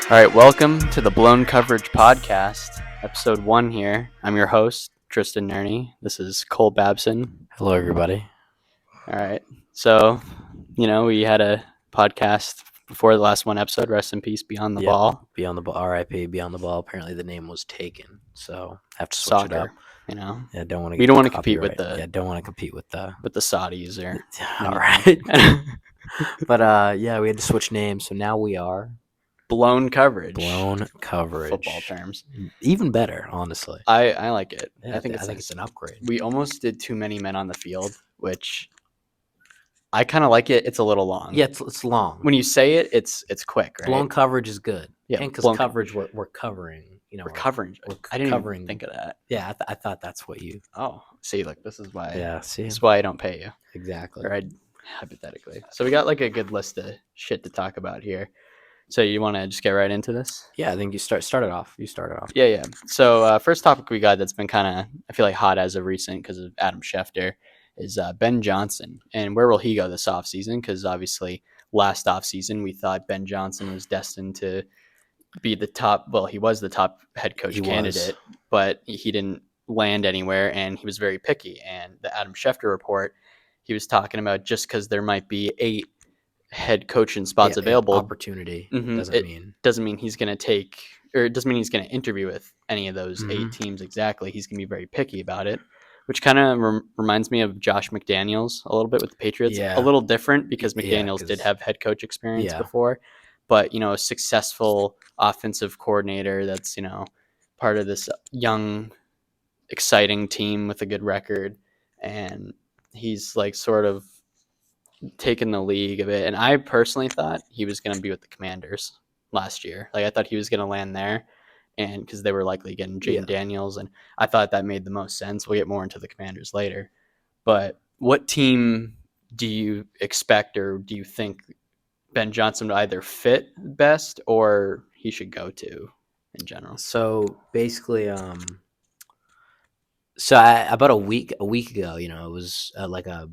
All right, welcome to the Blown Coverage Podcast, episode 1 here. I'm your host, Tristan Nerney. This is Cole Babson. Hello, everybody. All right, so, we had a podcast before the last one episode, rest in peace, Beyond the Ball. Beyond the Ball, R.I.P. Beyond the Ball. Apparently the name was taken, so have to switch Soccer, it up. Yeah, don't want to. We don't want to compete with the. Yeah, don't want to compete with the Saudis or. All right. But we had to switch names, so now we are Blown Coverage. Blown Coverage. Football terms. Even better, honestly. I like it. Yeah, I think it's an upgrade. We almost did too many men on the field, which I kind of like it. It's a little long. Yeah, it's long. When you say it, it's quick, right? Blown coverage is good. Yeah, and because coverage, we're covering. We're covering. I didn't even think of that. Yeah, I thought that's what you. Oh, see, look, this is why. Yeah, see, this is why I don't pay you. Exactly. Or hypothetically. So we got like a good list of shit to talk about here. So you want to just get right into this? Yeah, I think you started off. You started off. Yeah. So first topic we got that's been kind of, I feel like, hot as of recent because of Adam Schefter is Ben Johnson. And where will he go this offseason? Because obviously last offseason we thought Ben Johnson was destined to be the top. Well, he was the top head coach candidate, but he didn't land anywhere and he was very picky. And the Adam Schefter report, he was talking about just because there might be 8 head coaching spots available, opportunity doesn't mean he's going to take, or it doesn't mean he's going to interview with any of those 8 teams exactly. He's going to be very picky about it, which kind of reminds me of Josh McDaniels a little bit with the Patriots. A little different because McDaniels did have head coach experience before, but a successful offensive coordinator that's part of this young, exciting team with a good record, and he's like sort of taken the league a bit. And I personally thought he was going to be with the Commanders last year. Like I thought he was going to land there, and because they were likely getting Jaden Daniels, and I thought that made the most sense. We'll get more into the Commanders later. But what team do you expect, or do you think Ben Johnson would either fit best or he should go to in general? So basically, about a week ago, it was like a.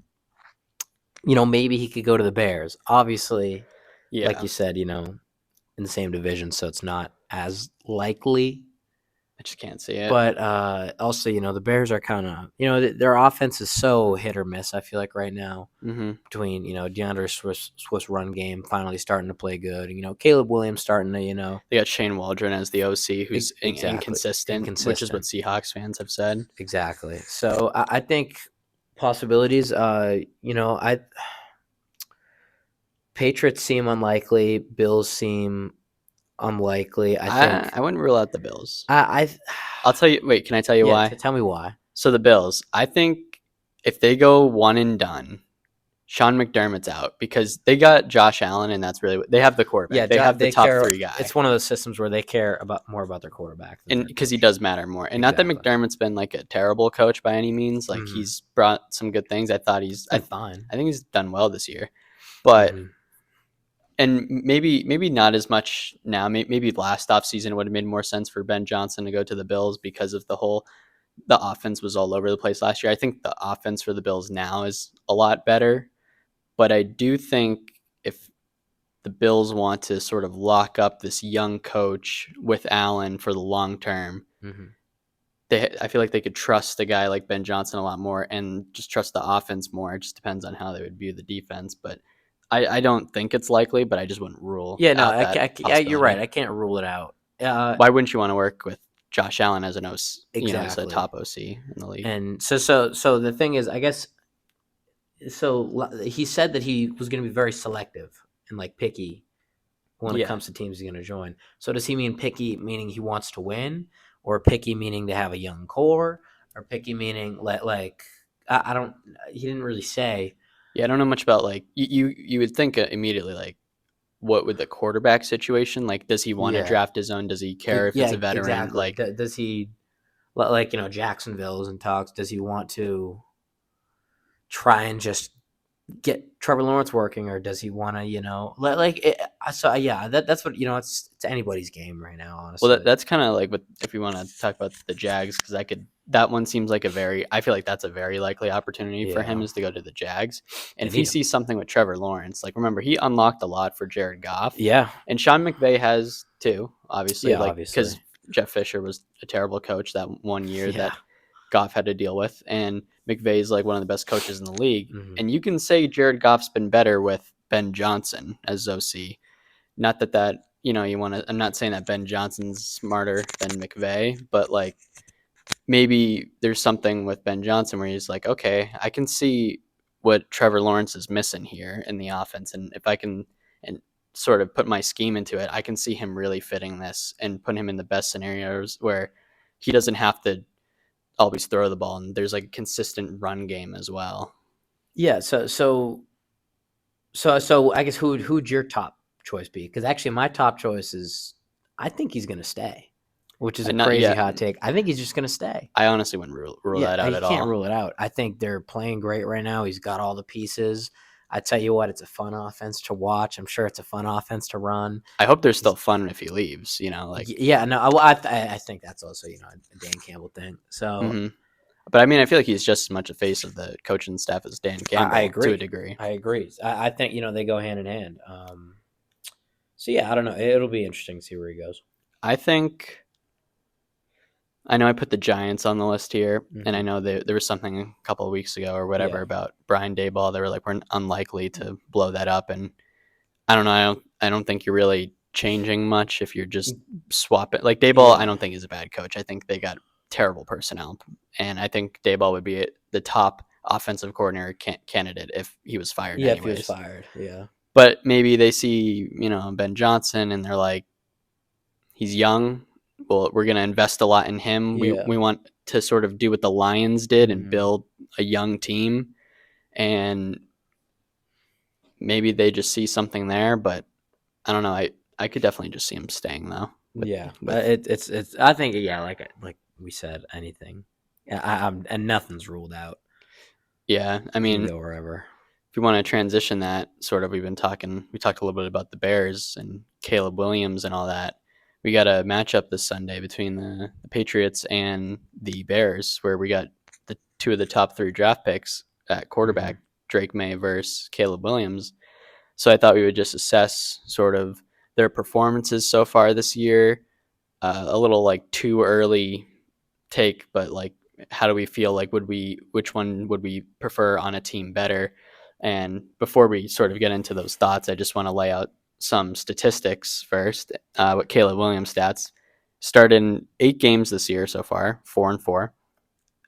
Maybe he could go to the Bears. Obviously, like you said, in the same division, so it's not as likely. I just can't see it. But also, the Bears are kind of, their offense is so hit or miss, I feel like right now. Between, DeAndre Swift's run game finally starting to play good. Caleb Williams starting to, They got Shane Waldron as the OC, who's inconsistent, which is what Seahawks fans have said. Exactly. So I think possibilities, Patriots seem unlikely. Bills seem unlikely. I wouldn't rule out the Bills. I'll tell you. Wait, can I tell you why? Tell me why. So the Bills, I think if they go one and done, Sean McDermott's out because they got Josh Allen, and that's really they have the quarterback. Yeah, they have the top 3 guy. It's one of those systems where they care more about their quarterback, and because he does matter more. And not that McDermott's been like a terrible coach by any means. Like he's brought some good things. I thought he's fine. I think he's done well this year, but. And maybe not as much now. Maybe last offseason would have made more sense for Ben Johnson to go to the Bills because of the offense was all over the place last year. I think the offense for the Bills now is a lot better. But I do think if the Bills want to sort of lock up this young coach with Allen for the long term, I feel like they could trust a guy like Ben Johnson a lot more and just trust the offense more. It just depends on how they would view the defense. But I don't think it's likely, but I just wouldn't rule. Yeah, no, you're right. I can't rule it out. Why wouldn't you want to work with Josh Allen as an OC, as a top OC in the league? And so the thing is, I guess, so he said that he was going to be very selective and like picky when it comes to teams he's going to join. So does he mean picky meaning he wants to win, or picky meaning to have a young core, or picky meaning like I don't? He didn't really say. Yeah, I don't know much about like you would think immediately like what would the quarterback situation like? Does he want to draft his own? Does he care if it's a veteran? Exactly. Like, does he like Jacksonville's and talks? Does he want to try and just get Trevor Lawrence working, or does he want to that's what it's anybody's game right now, honestly. Well, that's kind of like what if you want to talk about the Jags, because that one seems like I feel like that's a very likely opportunity for him is to go to the Jags. And if he sees something with Trevor Lawrence, like remember he unlocked a lot for Jared Goff. Yeah. And Sean McVay has too, obviously, Yeah, like obviously. because Jeff Fisher was a terrible coach that one year Yeah. that Goff had to deal with, and McVay's like one of the best coaches in the league. Mhm. And you can say Jared Goff's been better with Ben Johnson as OC. Not that you want to. I'm not saying that Ben Johnson's smarter than McVay, but like maybe there's something with Ben Johnson where he's like, okay, I can see what Trevor Lawrence is missing here in the offense, and if I can and sort of put my scheme into it, I can see him really fitting this and put him in the best scenarios where he doesn't have to always throw the ball, and there's like a consistent run game as well. Yeah. So I guess who'd your top choice be? Because actually, my top choice is I think he's going to stay, which is a Not crazy yet. hot take. I think he's just going to stay. I honestly wouldn't rule Yeah, that out you at can't all. rule it out. I think they're playing great right now. He's got all the pieces. I tell you what, it's a fun offense to watch. I'm sure it's a fun offense to run. I hope there's still fun if he leaves. Like Yeah, no, I think that's also a Dan Campbell thing. So mm-hmm. But I mean, I feel like he's just as much a face of the coaching staff as Dan Campbell I agree to a degree. I agree. I think they go hand in hand. So yeah, I don't know. It'll be interesting to see where he goes. I know I put the Giants on the list here, and I Mhm. know there was something a couple of weeks ago or whatever Yeah. about Brian Daboll. They were like, we're unlikely to blow that up, and I don't know. I don't think you're really changing much if you're just swapping. Like Daboll, I Yeah. don't think he's a bad coach. I think they got terrible personnel, and I think Daboll would be the top offensive coordinator candidate if he was fired. Yeah, anyways. if he was fired. Yeah. But maybe they see Ben Johnson, and they're like, he's young. Well, we're going to invest a lot in him. Yeah. We want to sort of do what the Lions did and Mhm. build a young team, and maybe they just see something there. But I don't know. I could definitely just see him staying though. Yeah, it's. I think like we said, anything. Yeah, and nothing's ruled out. Yeah, I He can mean, go wherever. if you want to transition that sort of, we talked a little bit about the Bears and Caleb Williams and all that. We got a matchup this Sunday between the Patriots and the Bears, where we got the two of the top 3 draft picks at quarterback, Drake May versus Caleb Williams. So I thought we would just assess sort of their performances so far this year. A little like too early take, but like, how do we feel? Like, which one would we prefer on a team better? And before we sort of get into those thoughts, I just want to lay out some statistics first. What Caleb Williams stats: started in 8 games this year so far, 4-4,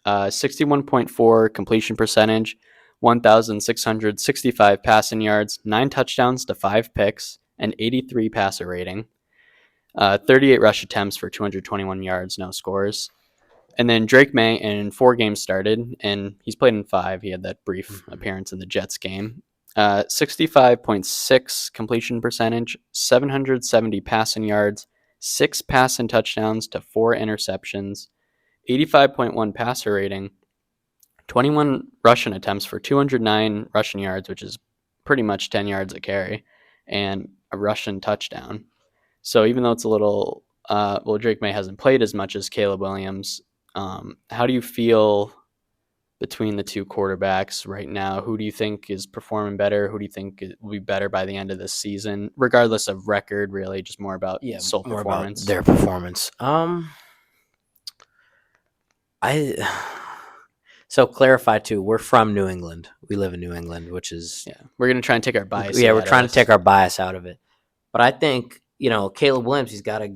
61.4 completion percentage, 1,665 passing yards, 9 touchdowns to 5 picks, and 83 passer rating. 38 rush attempts for 221 yards, no scores. And then Drake May in 4 games started, and he's played in 5. He had that brief appearance in the Jets game. 65.6 completion percentage, 770 passing yards, 6 passing touchdowns to 4 interceptions, 85.1 passer rating, 21 rushing attempts for 209 rushing yards, which is pretty much 10 yards a carry, and a rushing touchdown. So even though it's a little, Drake May hasn't played as much as Caleb Williams. How do you feel between the two quarterbacks right now? Who do you think is performing better? Who do you think will be better by the end of this season, regardless of record? Really, just more about sole more performance. about their performance. I so clarify too. We're from New England. We live in New England, which is We're gonna try and take our bias. Yeah, we're trying to take our bias out of it. But I think Caleb Williams. He's got a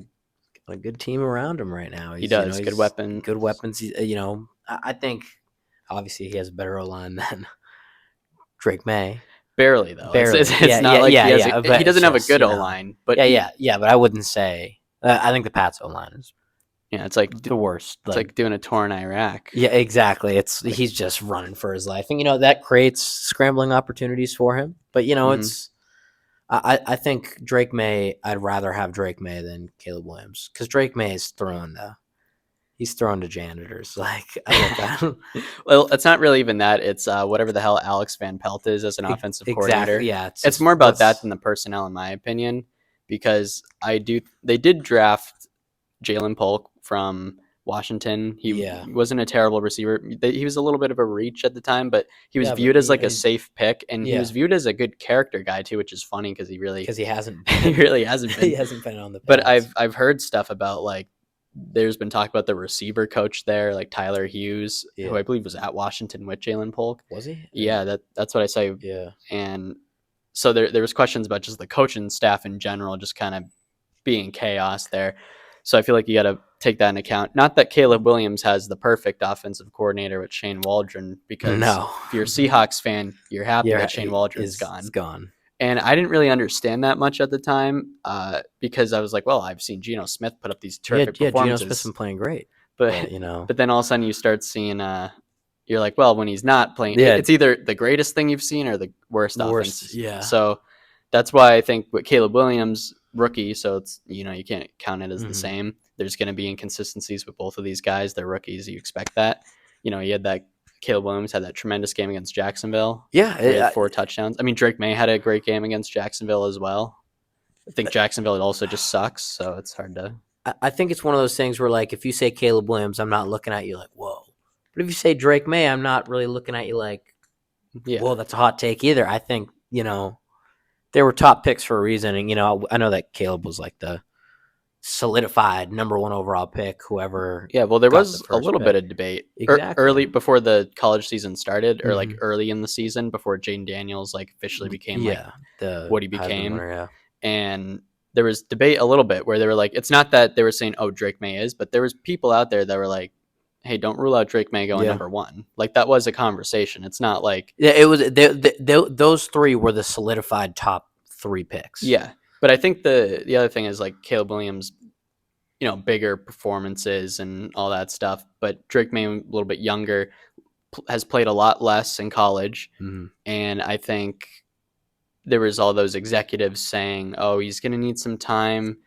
good team around him right now. He does. Good weapon. Good weapons. I think obviously he has a better O-line than Drake May. Barely though. Barely. It's not like he doesn't have a good O-line. But but I wouldn't say. I think the Pats O-line is. Yeah, it's like the worst. It's like doing a tour in Iraq. Yeah, exactly. He's just running for his life, and that creates scrambling opportunities for him. But it's. I think Drake May. I'd rather have Drake May than Caleb Williams because Drake May is he's thrown to janitors. Well, it's not really even that. It's whatever the hell Alex Van Pelt is as an offensive coordinator. Yeah, it's more about that than the personnel, in my opinion. Because they did draft Jalen Polk from Washington. He wasn't a terrible receiver. He was a little bit of a reach at the time, but he was viewed as like a safe pick, and he was viewed as a good character guy too, which is funny because he hasn't he really hasn't been. He hasn't been on the pads. But I've heard stuff about like there's been talk about the receiver coach there, like Tyler Hughes, who I believe was at Washington with Jalen Polk. Was he? Yeah, that's what I say. Yeah. And so there was questions about just the coaching staff in general, just kind of being chaos there. So I feel like you got to take that into account. Not that Caleb Williams has the perfect offensive coordinator with Shane Waldron, because if you're a Seahawks fan, you're happy that Shane Waldron's gone. And I didn't really understand that much at the time because I was like, well, I've seen Geno Smith put up these terrific performances. Geno Smith's been playing great. But then all of a sudden you start seeing you're like, well, when he's not playing, it's either the greatest thing you've seen or the worst offense. Yeah. So that's why I think with Caleb Williams, rookie, so it's you can't count it as the same. There's going to be inconsistencies with both of these guys. They're rookies. You expect that. You had that Caleb Williams had that tremendous game against Jacksonville. Yeah. He had 4 touchdowns. I mean, Drake May had a great game against Jacksonville as well. I think Jacksonville also just sucks, so it's hard to. I think it's one of those things where, like, if you say Caleb Williams, I'm not looking at you like, whoa. But if you say Drake May, I'm not really looking at you like, whoa, that's a hot take either. I think, they were top picks for a reason. And, I know that Caleb was like the solidified number 1 overall pick, whoever. Yeah, well, there was a little bit of debate early before the college season started, or like early in the season before Jaden Daniels like officially became what he became. Winner, and there was debate a little bit where they were like, it's not that they were saying, oh, Drake May is, but there was people out there that were like, hey, don't rule out Drake May going number 1. Like that was a conversation. It's not like it was. Those 3 were the solidified top 3 picks. Yeah, but I think the other thing is like Caleb Williams, bigger performances and all that stuff. But Drake May, a little bit younger, has played a lot less in college, and I think there was all those executives saying, oh, he's going to need some time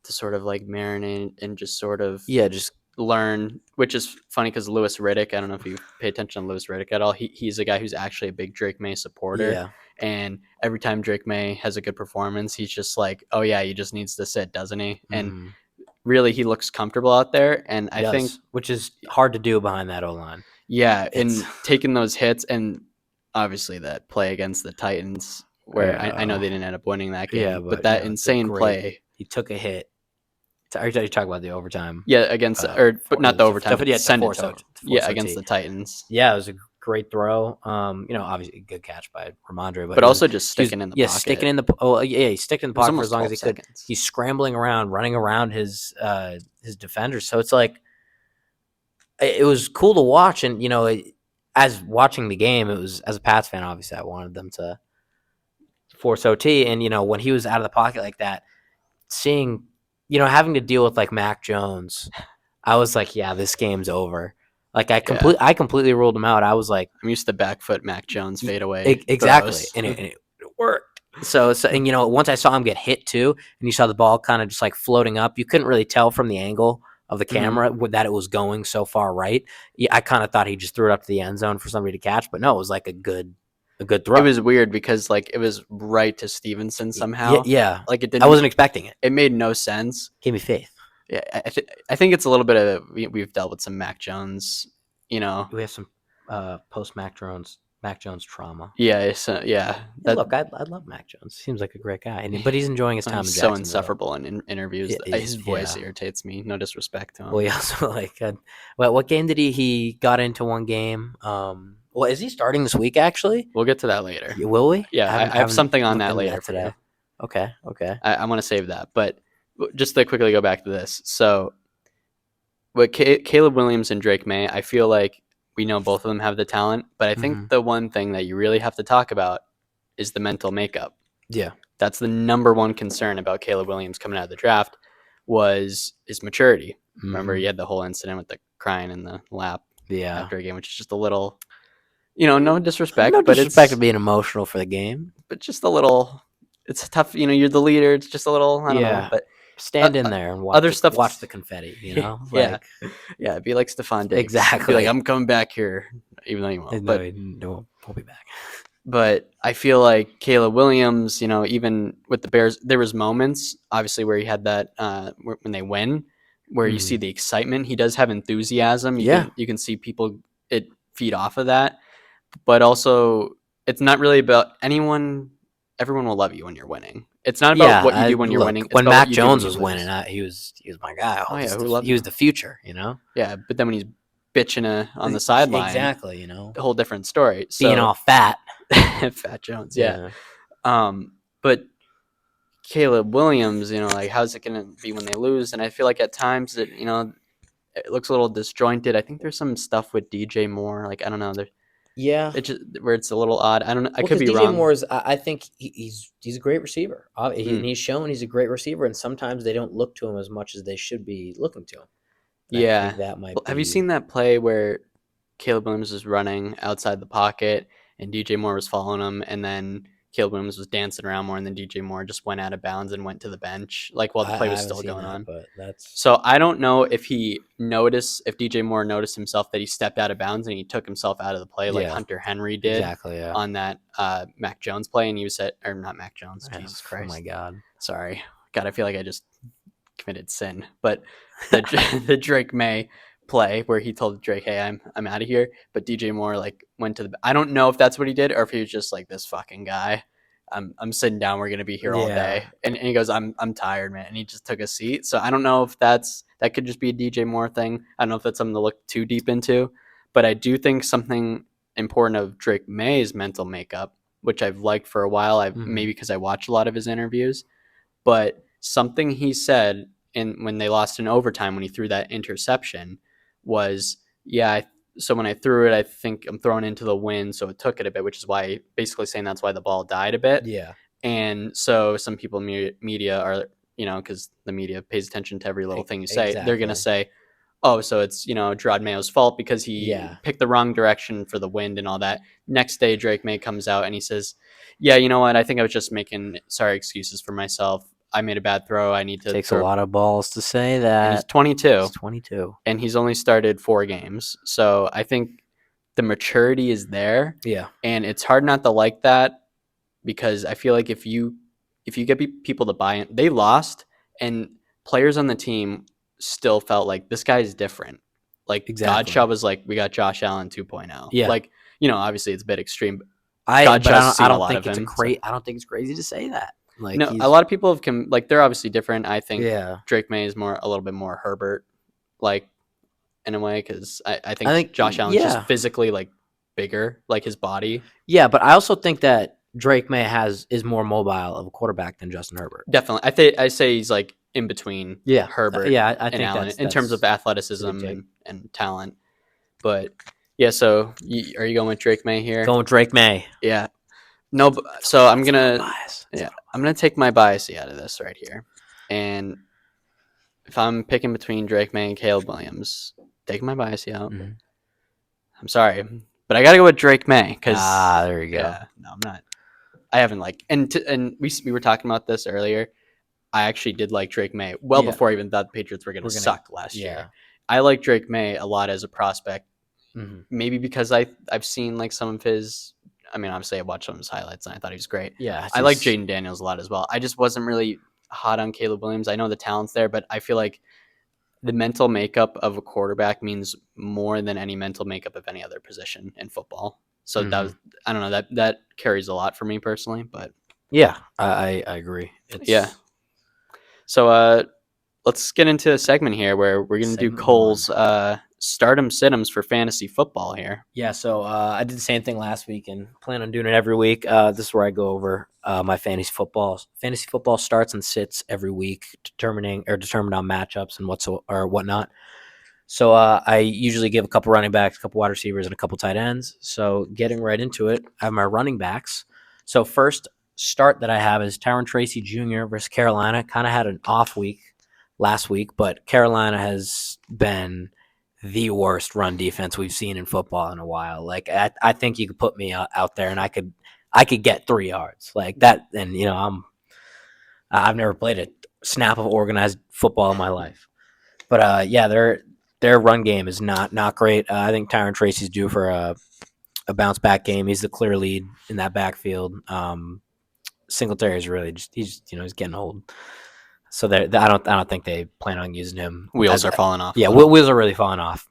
to sort of like marinate and just sort of just learn, which is funny because Louis Riddick, I don't know if you pay attention to Louis Riddick at all. He's a guy who's actually a big Drake May supporter. Yeah. And every time Drake May has a good performance, he's just like, oh yeah, he just needs to sit, doesn't he? And really he looks comfortable out there. And I think, which is hard to do behind that O-line. Yeah. And taking those hits, and obviously that play against the Titans where I know they didn't end up winning that game, but that insane play. He took a hit. Are you talking about the overtime? Yeah, against but not the overtime. Against the Titans. Yeah, it was a great throw. Obviously a good catch by Ramondre, but also just sticking in the pocket. Yeah, sticking in the he stuck in the pocket for as long as he could. He's scrambling around, running around his defenders. So it's like it was cool to watch, and as watching the game, it was, as a Pats fan, obviously I wanted them to force OT, and when he was out of the pocket like that, seeing having to deal with like Mac Jones, I was like, yeah, this game's over. Like I completely ruled him out. I was like, I'm used to back foot Mac Jones fade away. Exactly. And it worked. So and once I saw him get hit too, and you saw the ball kind of just like floating up, you couldn't really tell from the angle of the camera that it was going so far right. Yeah, I kind of thought he just threw it up to the end zone for somebody to catch, but no, it was like a good throw. It was weird because like it was right to Stevenson somehow. Yeah. Like it didn't. I wasn't expecting it. It made no sense. Gave me faith. Yeah, I think it's a little bit of we've dealt with some Mac Jones. We have some post Mac Jones trauma. Yeah, so, yeah. Look, I love Mac Jones. Seems like a great guy, but he's enjoying his time. He's so insufferable in interviews. His voice irritates me. No disrespect to him. Well, he also what game did he got into one game? Well, is he starting this week? Actually, we'll get to that later. Will we? Yeah, I have something on that later today. Okay. I want to save that, but just to quickly go back to this. So, with Caleb Williams and Drake May, I feel like we know both of them have the talent, but I think the one thing that you really have to talk about is the mental makeup. Yeah, that's the number one concern about Caleb Williams coming out of the draft was his maturity. Remember, he had the whole incident with the crying in the lap after a game, which is just a little. No disrespect. No disrespect of being emotional for the game. But just a little, it's tough. You're the leader. It's just a little, I don't know. But stand in there and watch other stuff. Watch the confetti, Yeah, be like Stephon Diggs. Exactly. Be like, I'm coming back here, even though you won't. No, we'll be back. But I feel like Caleb Williams, even with the Bears, there was moments, obviously, where he had that when they win, where you see the excitement. He does have enthusiasm. You can see people feed off of that, but also it's not really about anyone. Everyone will love you when you're winning. It's not about what you do when you're winning. It's when about Mac what you Jones do was when you lose. winning, he was my guy. Oh yeah, who loved He was the future, you know. Yeah, but then when he's bitching on the sideline, exactly, you know, a whole different story. So being all fat, Fat Jones, yeah. But Caleb Williams, like how's it going to be when they lose? And I feel like at times that it looks a little disjointed. I think there's some stuff with DJ Moore, like I don't know, where it's a little odd. I don't know. I could be DJ wrong. Moore is, I think he's a great receiver, and he's shown he's a great receiver. And sometimes they don't look to him as much as they should be looking to him. And yeah, I think that might. Have you seen that play where Caleb Williams was running outside the pocket and DJ Moore was following him, and then Caleb Williams was dancing around more, and then DJ Moore just went out of bounds and went to the bench, like while the play was still going on. But that's... So I don't know if DJ Moore noticed himself that he stepped out of bounds and he took himself out of the play, like Hunter Henry did on that Mac Jones play, and he was not Mac Jones. Jesus Christ! Oh my God! Sorry, God, I feel like I just committed sin. But the Drake May play where he told Drake, "Hey, I'm out of here," but DJ Moore went to the. I don't know if that's what he did or if he was just like, this fucking guy. I'm sitting down. We're gonna be here all day, and he goes, "I'm tired, man," and he just took a seat. So I don't know if that could just be a DJ Moore thing. I don't know if that's something to look too deep into, but I do think something important of Drake May's mental makeup, which I've liked for a while. Maybe because I watch a lot of his interviews, but something he said when they lost in overtime when he threw that interception was, so when I threw it, I think I'm throwing into the wind, so it took it a bit, which is why, basically saying that's why the ball died a bit. Yeah. And so some people in media are, because the media pays attention to every little thing you say, they're going to say, oh, so it's, Gerard Mayo's fault because he picked the wrong direction for the wind and all that. Next day, Drake May comes out and he says, yeah, you know what? I think I was just making sorry excuses for myself. I made a bad throw. I need to. Takes a lot of balls to say that. And he's 22. He's 22. And he's only started 4 games. So I think the maturity is there. Yeah. And it's hard not to like that because I feel like if you get people to buy in, they lost and players on the team still felt like this guy's different. Like Godshall was like, we got Josh Allen 2.0. Yeah. Like, obviously it's a bit extreme. I don't think it's crazy to say that. Like, no, a lot of people they're obviously different. I think Drake May is a little bit more Herbert, in a way, because I think Josh Allen's just physically bigger, his body. Yeah, but I also think that Drake May is more mobile of a quarterback than Justin Herbert. Definitely, I say he's in between Herbert, I think and Allen in terms of athleticism and talent. But yeah, so are you going with Drake May here? Going with Drake May. Yeah. No, so I'm gonna take my bias out of this right here, and if I'm picking between Drake May and Caleb Williams, take my bias out. Mm-hmm. I'm sorry, but I gotta go with Drake May because there you go. Yeah, no, I'm not. I haven't and we were talking about this earlier. I actually did like Drake May before I even thought the Patriots were gonna suck last year. I like Drake May a lot as a prospect, maybe because I've seen some of his. I mean, obviously, I watched some of his highlights, and I thought he was great. Yeah, I like Jaden Daniels a lot as well. I just wasn't really hot on Caleb Williams. I know the talent's there, but I feel like the mental makeup of a quarterback means more than any mental makeup of any other position in football. So that was, I don't know, that carries a lot for me personally. But yeah, I agree. Yeah. So let's get into a segment here where we're going to do Cole's stardom sittums for fantasy football here. Yeah, so I did the same thing last week and plan on doing it every week. This is where I go over my fantasy football. Fantasy football starts and sits every week, determined on matchups and whatnot. So I usually give a couple running backs, a couple wide receivers, and a couple tight ends. So getting right into it, I have my running backs. So first start that I have is Tyron Tracy Jr. versus Carolina. Kind of had an off week last week, but Carolina has been the worst run defense we've seen in football in a while. I think you could put me out there and I could get 3 yards like that. And I've never played a snap of organized football in my life, but their run game is not great. I think Tyron Tracy's due for a bounce back game. He's the clear lead in that backfield. Singletary is really he's getting old. So I don't think they plan on using him. Wheels are falling off. Yeah, wheels are really falling off.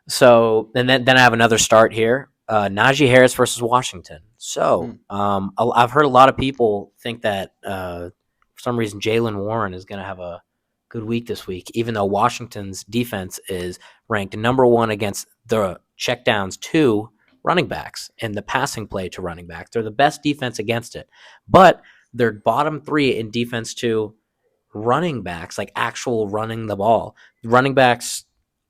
So and then I have another start here. Najee Harris versus Washington. So I've heard a lot of people think that for some reason Jaylen Warren is going to have a good week this week, even though Washington's defense is ranked number 1 against the checkdowns to running backs and the passing play to running backs. They're the best defense against it, but they're bottom 3 in defense to running backs, like actual running the ball. Running backs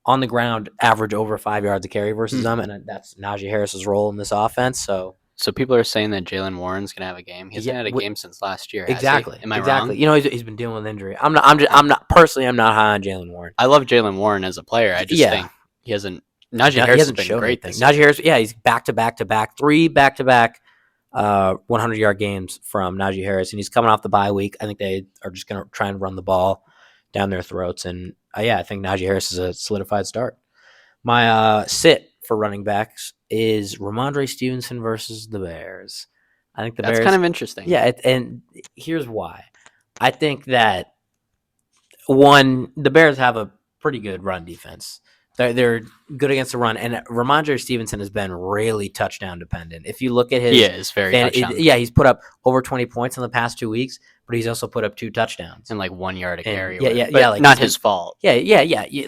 on the ground average over 5 yards a carry versus them, and that's Najee Harris's role in this offense. So people are saying that Jaylen Warren's gonna have a game. He hasn't had a game since last year. Exactly. Am I wrong? You know, he's been dealing with injury. I'm not high on Jaylen Warren. I love Jaylen Warren as a player. I just think he hasn't. Najee Harris has been great this year. Najee Harris, he's back to back, 3 back-to-back 100-yard games from Najee Harris, and he's coming off the bye week. I think they are just going to try and run the ball down their throats, and I think Najee Harris is a solidified start. My sit for running backs is Ramondre Stevenson versus the Bears. I think that's kind of interesting. Yeah, and here's why. I think that, one, the Bears have a pretty good run defense. They're good against the run, and Ramondre Stevenson has been really touchdown dependent. If you look at his, he is very touchdown. He's put up over 20 points in the past 2 weeks, but he's also put up 2 touchdowns and like 1 yard a carry. Like not his fault. Yeah.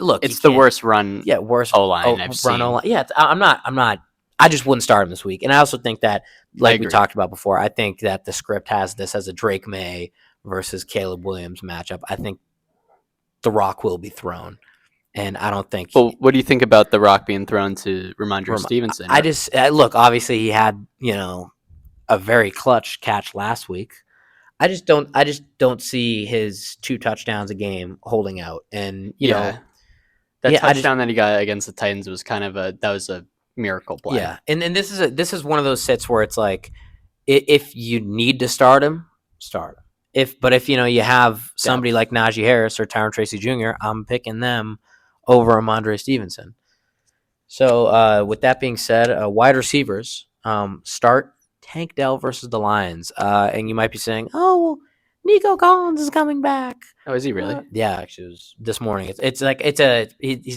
Look, it's the worst run. Yeah, worst O-line I've seen. O-line. Yeah, I'm not. I just wouldn't start him this week, and I also think that, like we talked about before, I think that the script has this as a Drake May versus Caleb Williams matchup. I think the rock will be thrown. And I don't think. Well, what do you think about the rock being thrown to Ramondre Stevenson? I just look. Obviously, he had a very clutch catch last week. I just don't see his 2 touchdowns a game holding out. And that touchdown that he got against the Titans was kind of a miracle play. Yeah, and this is one of those sits where it's like, if you need to start him, start him. If you have somebody like Najee Harris or Tyron Tracy Jr., I'm picking them over Ramondre Stevenson. So with that being said, wide receivers, start Tank Dell versus the Lions. And you might be saying, oh, well, Nico Collins is coming back. Oh, is he really? Yeah, actually, it was this morning. He's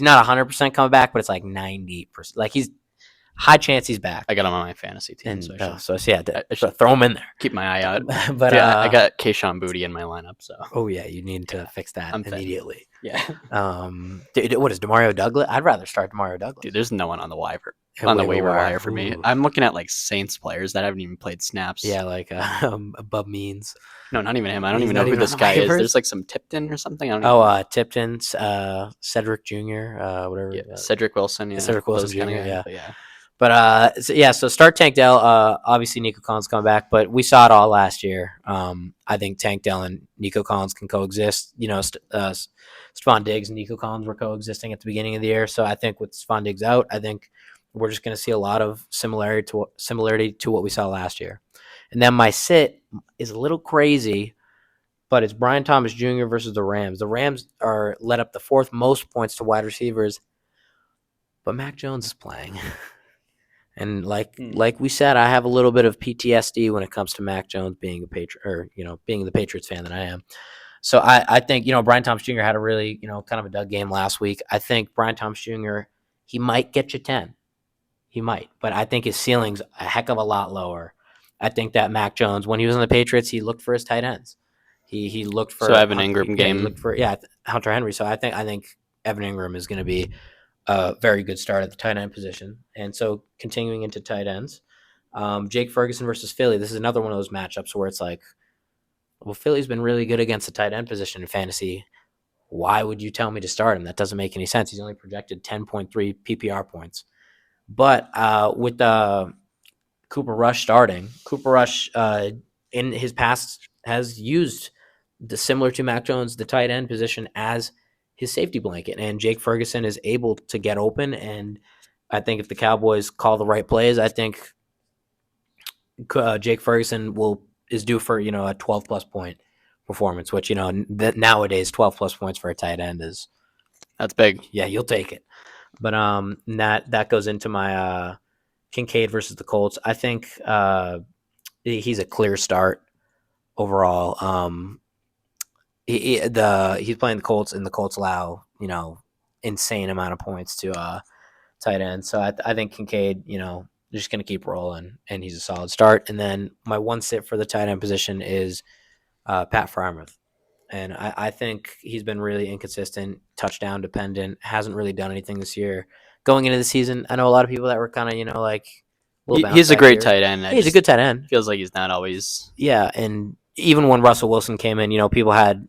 not 100% coming back, but it's like 90%. Like, he's high chance he's back. I got him on my fantasy team. And, I should throw him in there. Keep my eye out. But I got Kayshon Boutte in my lineup. So. Oh yeah, you need to fix that immediately. Yeah. Dude, what is Demario Douglas? I'd rather start Demario Douglas. Dude, there's no one on the waiver wire for me. I'm looking at like Saints players that haven't even played snaps. Yeah, like Bub Means. No, not even him. I don't even know who this guy is. There's like some Tipton or something. Tipton, Cedric Jr., whatever. Yeah, Cedric Wilson. Yeah, Cedric Wilson Jr. Yeah. But so start Tank Dell. Obviously, Nico Collins coming back, but we saw it all last year. I think Tank Dell and Nico Collins can coexist. Stephon Diggs and Nico Collins were coexisting at the beginning of the year, so I think with Stephon Diggs out, I think we're just going to see a lot of similarity to what we saw last year. And then my sit is a little crazy, but it's Brian Thomas Jr. versus the Rams. The Rams are led up the 4th most points to wide receivers, but Mac Jones is playing. And like we said, I have a little bit of PTSD when it comes to Mac Jones being a Patriot, or being the Patriots fan that I am. So I think Brian Thomas Jr. had a really kind of a dud game last week. I think Brian Thomas Jr. he might get you 10, he might, but I think his ceiling's a heck of a lot lower. I think that Mac Jones, when he was on the Patriots, he looked for his tight ends. He looked for Evan Ingram game. He looked for Hunter Henry. So I think Evan Ingram is going to be a very good start at the tight end position. And so continuing into tight ends, Jake Ferguson versus Philly. This is another one of those matchups where it's like, well, Philly's been really good against the tight end position in fantasy. Why would you tell me to start him? That doesn't make any sense. He's only projected 10.3 PPR points. But with Cooper Rush starting, Cooper Rush in his past has used similar to Mac Jones, the tight end position as his safety blanket, and Jake Ferguson is able to get open. And I think if the Cowboys call the right plays, I think Jake Ferguson is due for a 12+ point performance, which nowadays 12+ points for a tight end that's big. Yeah, you'll take it. But that goes into my Kincaid versus the Colts. I think he's a clear start overall. He's playing the Colts, and the Colts allow insane amount of points to tight end. So I think Kincaid, just going to keep rolling, and he's a solid start. And then my one sit for the tight end position is Pat Freiermuth. And I think he's been really inconsistent, touchdown dependent, hasn't really done anything this year. Going into the season, I know a lot of people that were kind of, like, he's a great tight end. He's a good tight end. Feels like he's not always. Yeah, and even when Russell Wilson came in, people had,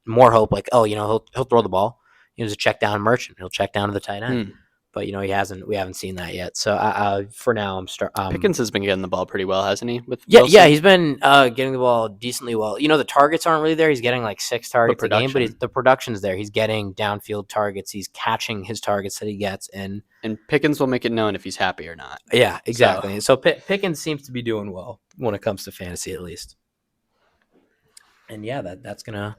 more hope, like, oh, he'll throw the ball. He was a check down merchant. He'll check down to the tight end. But he hasn't. We haven't seen that yet. So for now, Pickens has been getting the ball pretty well, hasn't he? With Wilson? Yeah, he's been getting the ball decently well. The targets aren't really there. He's getting like 6 targets a game, but the production's there. He's getting downfield targets. He's catching his targets that he gets, and Pickens will make it known if he's happy or not. Yeah, exactly. So Pickens seems to be doing well when it comes to fantasy, at least. And yeah, that's gonna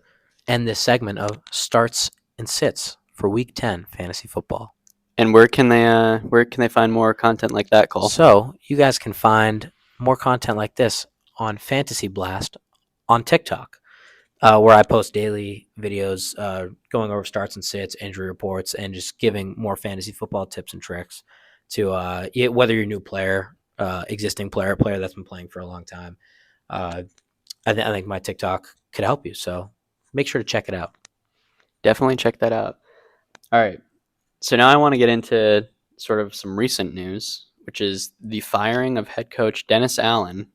end this segment of starts and sits for Week 10 fantasy football. And where can they find more content like that, Cole? So you guys can find more content like this on Fantasy Blast on TikTok, where I post daily videos going over starts and sits, injury reports, and just giving more fantasy football tips and tricks to whether you're a new player, existing player that's been playing for a long time. I think my TikTok could help you, so make sure to check it out. Definitely check that out. All right. So now I want to get into sort of some recent news, which is the firing of head coach Dennis Allen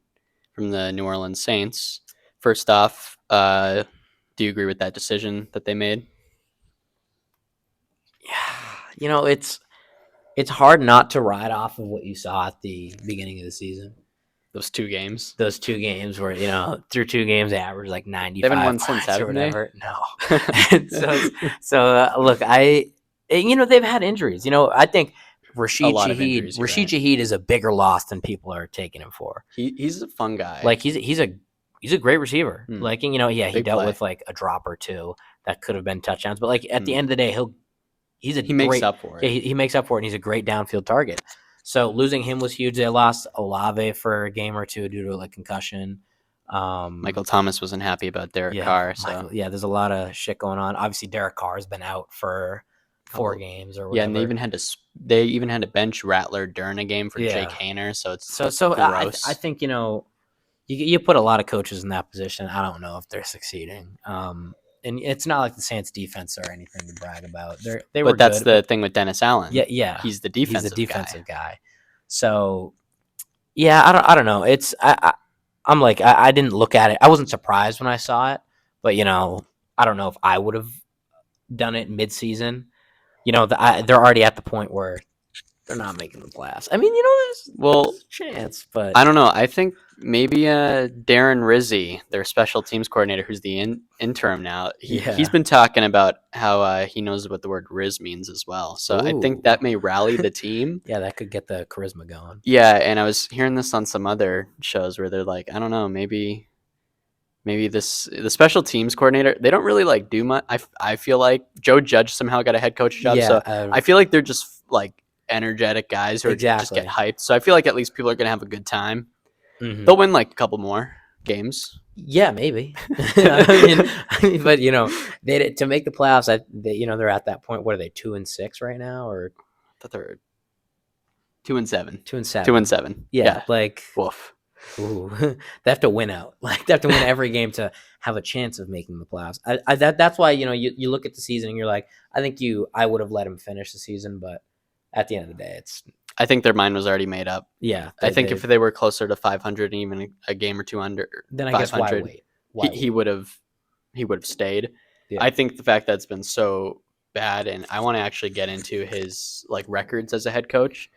from the New Orleans Saints. First off, do you agree with that decision that they made? Yeah, it's hard not to ride off of what you saw at the beginning of the season. Those two games where, through 2 games, they averaged like 95 they haven't won since, haven't they? No. so look, they've had injuries. I think Rashid Shaheed is a bigger loss than people are taking him for. He's a fun guy. Like he's a great receiver. Like, he Big dealt play. with like a drop or two that could have been touchdowns, but like at the end of the day, he makes up for it. He makes up for it, and he's a great downfield target. So losing him was huge. They lost Olave for a game or two due to like concussion. Michael Thomas wasn't happy about Derek Carr. So there's a lot of shit going on. Obviously, Derek Carr has been out for 4 games or whatever. Yeah, and they even had to bench Rattler during a game for Jake Haener. So it's so gross. I think you put a lot of coaches in that position. I don't know if they're succeeding. And it's not like the Saints defense or anything to brag about. But that's the thing with Dennis Allen. Yeah. He's the defensive guy. So yeah, I don't know. It's I'm like I didn't look at it. I wasn't surprised when I saw it, but I don't know if I would have done it mid-season. They're already at the point where they're not making the playoffs. I mean, there's a chance, but I don't know. I think maybe Darren Rizzi, their special teams coordinator, who's the interim now, he's been talking about how he knows what the word Riz means as well. So I think that may rally the team. Yeah, that could get the charisma going. Yeah, and I was hearing this on some other shows where they're like, I don't know, maybe the special teams coordinator, they don't really like do much. I feel like Joe Judge somehow got a head coach job. Yeah, so I feel like they're just like energetic guys who just get hyped. So I feel like at least people are going to have a good time. Mm-hmm. They'll win like a couple more games. Yeah, maybe. I mean, but to make the playoffs, they're at that point. What are they, 2-6 right now, or I thought they were 2-7. 2-7. 2-7. Yeah, like woof. Ooh, they have to win out. Like they have to win every game to have a chance of making the playoffs. That's why you look at the season and you're like, I would have let him finish the season, but at the end of the day, I think their mind was already made up. Yeah, I think if they were closer to 500 and even a game or two under, then I guess why wait? He would have stayed. Yeah. I think the fact that it's been so bad, and I want to actually get into his like records as a head coach.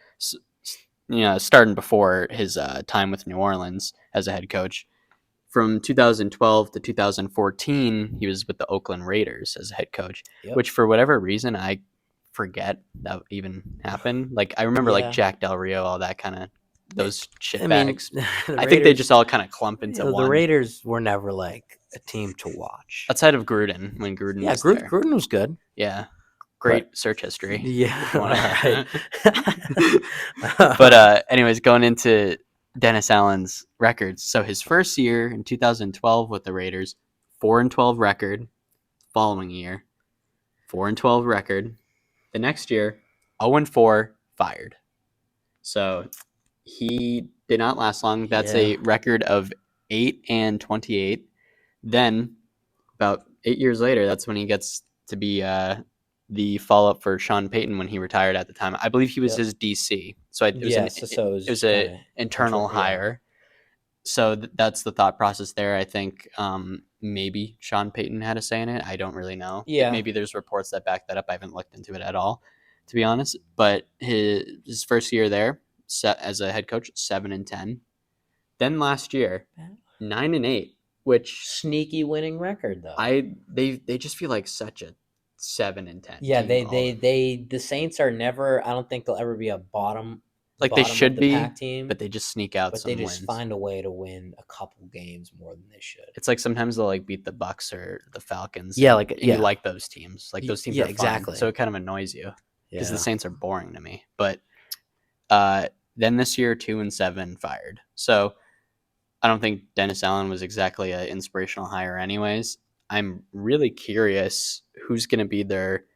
Starting before his time with New Orleans as a head coach. From 2012 to 2014, he was with the Oakland Raiders as a head coach, which for whatever reason, I forget that even happened. Like, I remember like Jack Del Rio, all that kind of, those shitbags. I think they just all kind of clump into one. The Raiders were never like a team to watch. Outside of Gruden, when Gruden was there. Gruden was good. Yeah. Great search history. Yeah. All right. But anyways, going into Dennis Allen's records. So his first year in 2012 with the Raiders, 4-12 record, following year, 4-12 record. The next year, 0-4, fired. So he did not last long. That's a record of 8-28. Then, about 8 years later, that's when he gets to be the follow-up for Sean Payton when he retired at the time. I believe he was his DC. So it was an internal hire. So that's the thought process there. I think maybe Sean Payton had a say in it. I don't really know. Yeah. Maybe there's reports that back that up. I haven't looked into it at all, to be honest. But his first year there as a head coach, 7-10. Then last year, 9-8, which sneaky winning record though. They just feel like such a 7-10. Yeah, the Saints are never. I don't think they'll ever be a bottom. Like they should be, team, but they just sneak out. But some they just wins. Find a way to win a couple games more than they should. It's like sometimes they'll like beat the Bucks or the Falcons. Yeah, you like those teams. Like those teams are exactly. Fun, so it kind of annoys you because the Saints are boring to me. But then this year, 2-7 fired. So I don't think Dennis Allen was exactly an inspirational hire, anyways. I'm really curious who's going to be their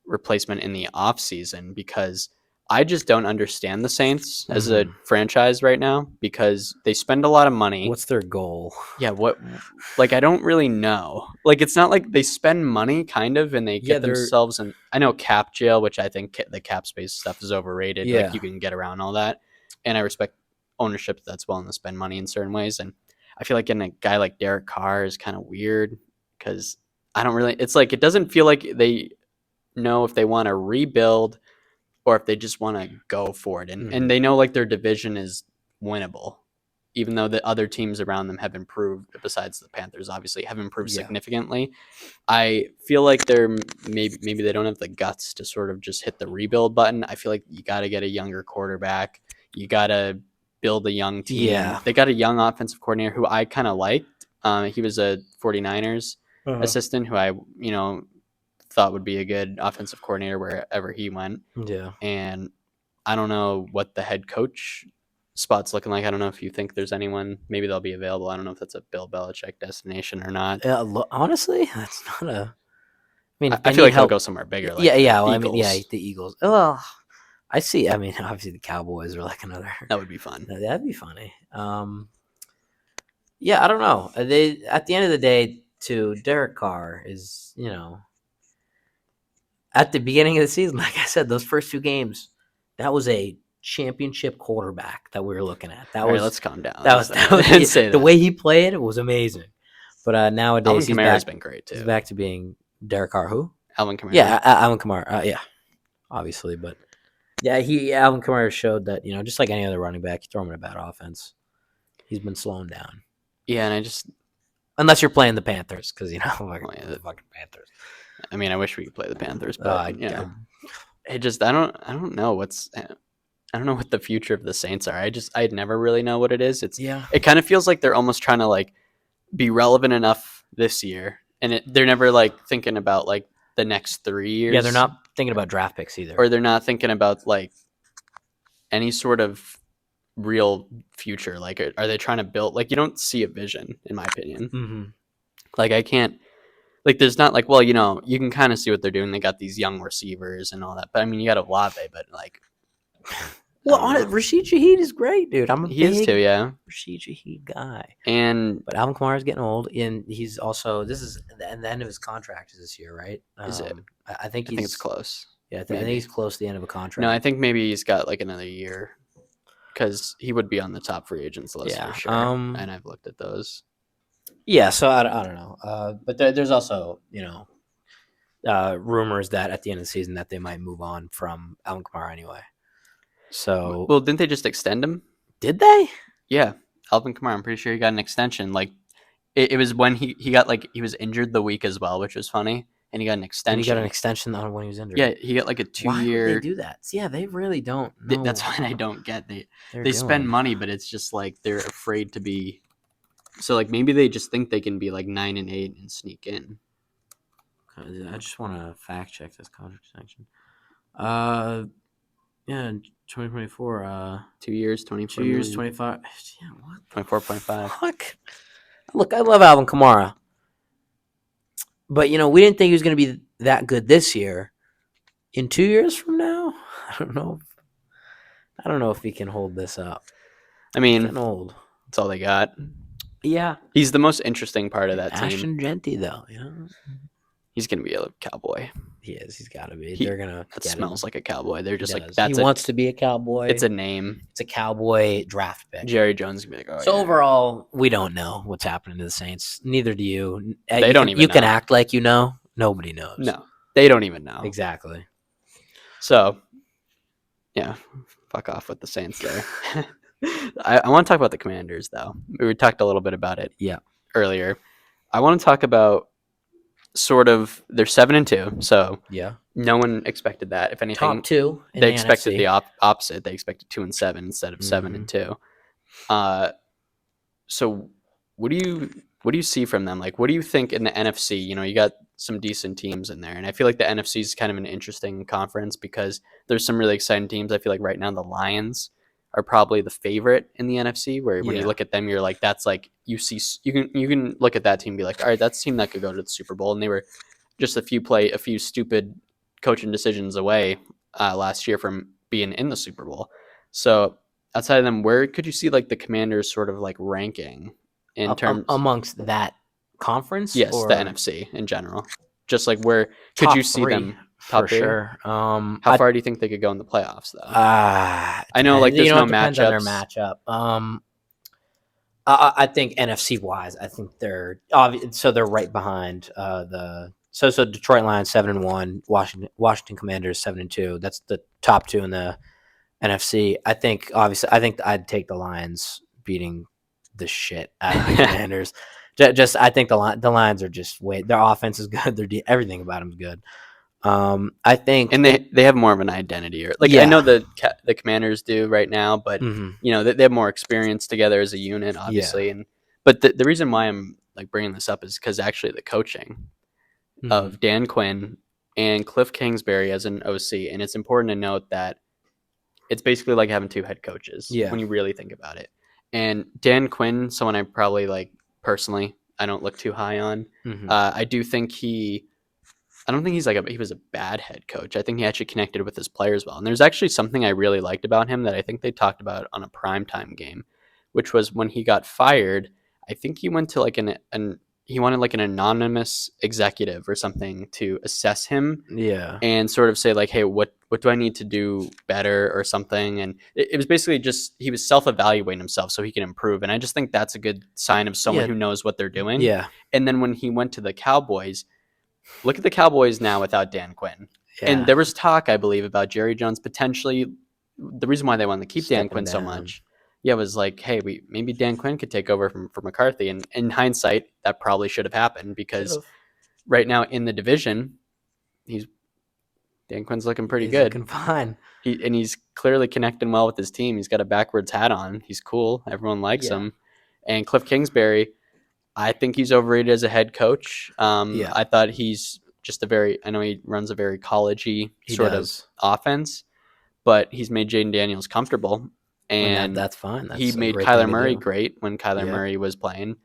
replacement in the offseason because I just don't understand the Saints as a franchise right now because they spend a lot of money. What's their goal? Yeah, I don't really know. Like, it's not like they spend money, kind of, and they get themselves in. I know cap jail, which I think the cap space stuff is overrated. Yeah. Like, you can get around all that. And I respect ownership that's willing to spend money in certain ways. And I feel like getting a guy like Derek Carr is kind of weird because it's like it doesn't feel like they know if they want to rebuild or if they just want to go for it. And they know like their division is winnable, even though the other teams around them have improved, besides the Panthers, obviously, have improved significantly. I feel like they're maybe they don't have the guts to sort of just hit the rebuild button. I feel like you got to get a younger quarterback. You got to build a young team. Yeah. They got a young offensive coordinator who I kind of liked. He was a 49ers assistant who I, thought would be a good offensive coordinator wherever he went. Yeah. And I don't know what the head coach spot's looking like. I don't know if you think there's anyone. Maybe they'll be available. I don't know if that's a Bill Belichick destination or not. Honestly, that's not a. I mean, I feel like he'll go somewhere bigger. Like Well, Eagles. I mean, the Eagles. Well, I see. I mean, obviously the Cowboys are like another. That would be fun. That'd be funny. Yeah, I don't know. They at the end of the day, too, Derek Carr is at the beginning of the season, like I said, those first 2 games, that was a championship quarterback that we were looking at. That was. Let's calm down. That was the way he played. It was amazing. But nowadays, Alvin Kamara's been great too. He's back to being Derek Carr. Who? Alvin Kamara. Yeah, Alvin Kamara. Yeah, obviously, but yeah, Alvin Kamara showed that just like any other running back, you throw him in a bad offense, he's been slowing down. Yeah, and I just unless you're playing the Panthers, because the fucking Panthers. I mean, I wish we could play the Panthers, but I don't know I don't know what the future of the Saints are. I never really know what it is. It kind of feels like they're almost trying to like be relevant enough this year, and they're never like thinking about like the next 3 years. Yeah, they're not thinking about draft picks either, or they're not thinking about like any sort of real future. Like, are they trying to build? Like, you don't see a vision, in my opinion. Mm-hmm. Like, I can't. Like, there's not like, well, you can kind of see what they're doing. They got these young receivers and all that. But I mean, you got Olave, but like, well, Rashid Shaheed is great, dude. He is too, yeah. Rashid Shaheed guy. But Alvin Kamara is getting old, and he's also this is the end of his contract this year, right? Is it? I think it's close. Yeah, I think he's close to the end of a contract. No, I think maybe he's got like another year because he would be on the top free agents list for sure. And I've looked at those. Yeah, so I don't know. But there's also, rumors that at the end of the season that they might move on from Alvin Kamara anyway. So, well, didn't they just extend him? Did they? Yeah, Alvin Kamara. I'm pretty sure he got an extension. Like, it was when he got like he was injured the week as well, which was funny, and he got an extension. And he got an extension on when he was injured. Yeah, he got like a 2-year. Why would they do that? Yeah, they really don't. That's what I don't get. They spend money, but it's just like they're afraid to be. So like maybe they just think they can be like 9-8 and sneak in. I just want to fact check this contract extension. Yeah, 2024. 2 years, 24 2 years, million. 25. Yeah, what? 24.5. Fuck. Look, I love Alvin Kamara. But we didn't think he was going to be that good this year. In 2 years from now, I don't know. I don't know if he can hold this up. I mean, Getting old. that's all they got. Yeah, He's the most interesting part of that team. Ashton Genty, though, He's gonna be a cowboy. He is. He's got to be. They're gonna. That smells like a cowboy. They're just like he wants to be a cowboy. It's a name. It's a cowboy draft pick. Jerry Jones gonna be like, overall, we don't know what's happening to the Saints. Neither do you. They don't even. You can act like you know. Nobody knows. No, they don't even know. Exactly. So, yeah, fuck off with the Saints there. I want to talk about the Commanders, though. We talked a little bit about it earlier. I want to talk about sort of they're 7-2, so no one expected that. If anything, top two, they expected the opposite. They expected 2-7 instead of 7-2. So what do you see from them? Like, what do you think in the NFC? You got some decent teams in there, and I feel like the NFC is kind of an interesting conference because there's some really exciting teams. I feel like right now the Lions are probably the favorite in the NFC, where when you look at them, you're like, that's like you can look at that team and be like, all right, that's a team that could go to the Super Bowl, and they were just a few stupid coaching decisions away last year from being in the Super Bowl. So outside of them, where could you see like the Commanders sort of like ranking in terms amongst that conference? Yes, the NFC in general. Just like where could you see them? Top for sure. How far do you think they could go in the playoffs, though? I know, like there's no matchups. On their matchup. I think NFC wise, I think they're so they're right behind so Detroit Lions 7-1, Washington Commanders 7-2. That's the top two in the NFC. I think I'd take the Lions beating the shit out of the Commanders. I think the Lions are just their offense is good. Everything about them is good. I think, and they have more of an identity, I know the Commanders do right now, but they have more experience together as a unit, obviously. But the reason why I'm like bringing this up is because actually the coaching of Dan Quinn and Cliff Kingsbury as an OC, and it's important to note that it's basically like having two head coaches when you really think about it. And Dan Quinn, someone I probably like personally, I don't look too high on. I do think I don't think he was a bad head coach. I think he actually connected with his players well. And there's actually something I really liked about him that I think they talked about on a primetime game, which was when he got fired. I think he went to he wanted like an anonymous executive or something to assess him. Yeah. And sort of say like, hey, what do I need to do better or something? And it was basically just he was self-evaluating himself so he can improve. And I just think that's a good sign of someone who knows what they're doing. Yeah. And then when he went to the Cowboys, look at the Cowboys now without Dan Quinn. Yeah. And there was talk, I believe, about Jerry Jones potentially. The reason why they wanted to keep Dan Quinn so much, was like, hey, maybe Dan Quinn could take over for McCarthy. And in hindsight, that probably should have happened because right now in the division, Dan Quinn's looking pretty good. Looking fine. He's clearly connecting well with his team. He's got a backwards hat on. He's cool. Everyone likes him. And Cliff Kingsbury, I think he's overrated as a head coach. I thought he's just I know he runs a very college-y sort of offense, but he's made Jaden Daniels comfortable. And that's fine. He made Kyler Murray great when Kyler Murray was playing.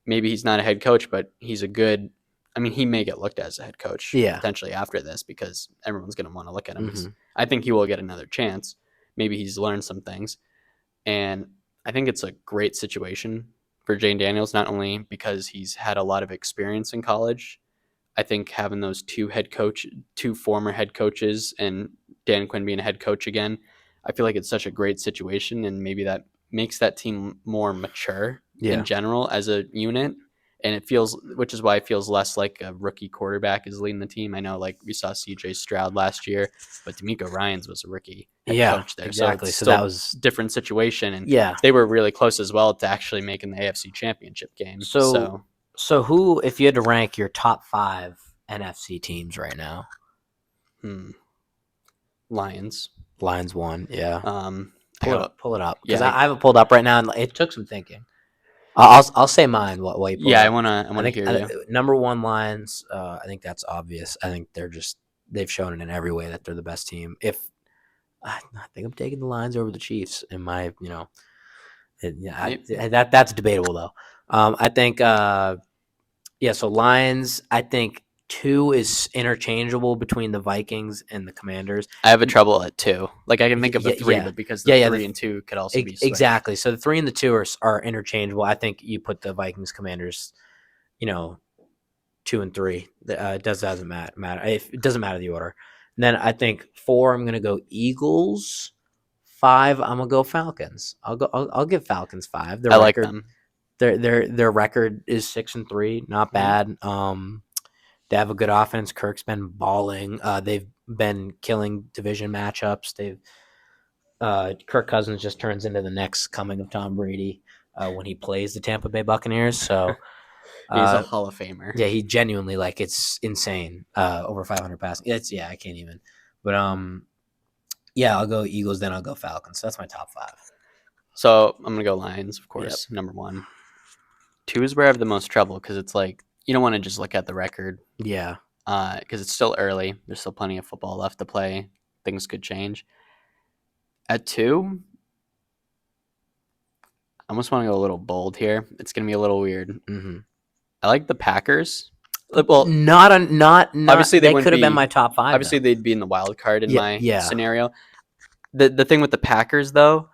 Maybe he's not a head coach, but he's he may get looked at as a head coach potentially after this because everyone's going to want to look at him. I think he will get another chance. Maybe he's learned some things. And I think it's a great situation for Jaden Daniels, not only because he's had a lot of experience in college. I think having those two former head coaches and Dan Quinn being a head coach again, I feel like it's such a great situation, and maybe that makes that team more mature in general as a unit. And which is why it feels less like a rookie quarterback is leading the team. I know, like we saw CJ Stroud last year, but D'Amico Ryans was a rookie head coach there. Exactly. So that was a different situation. And they were really close as well to actually making the AFC Championship game. So who, if you had to rank your top 5 NFC teams right now? Lions 1, yeah. Pull it up because Yeah, I have it pulled up right now, and it took some thinking. I'll say mine. What you pull Yeah, up. I want to hear you. Number 1, Lions. I think that's obvious. I think they've shown it in every way that they're the best team. I think I'm taking the Lions over the Chiefs in my, that's debatable though. I think, So Lions, I think 2 is interchangeable between the Vikings and the Commanders. I have a trouble at 2. Like I can think of a 3, but because the 3 and 2 could also be switched. Exactly. So the 3 and the 2 are interchangeable. I think you put the Vikings, Commanders, 2 and 3. It doesn't matter. It doesn't matter the order. And then I think 4, I'm gonna go Eagles. 5, I'm gonna go Falcons. I'll give Falcons 5. I like them. Their record is 6 and 3, not bad. They have a good offense. Kirk's been balling. They've been killing division matchups. Kirk Cousins just turns into the next coming of Tom Brady when he plays the Tampa Bay Buccaneers. So he's a Hall of Famer. Yeah, he genuinely it's insane. Over 500 passing. I can't even. But I'll go Eagles. Then I'll go Falcons. So that's my top 5. So I'm gonna go Lions, of course. Yep. Number 1. 2 is where I have the most trouble because it's like you don't want to just look at the record. Yeah. Because it's still early. There's still plenty of football left to play. Things could change. At 2, I almost want to go a little bold here. It's gonna be a little weird. Mm-hmm. I like the Packers. Well, not obviously they could have been my top 5. Obviously, they'd be in the wild card in my scenario. The thing with the Packers, though,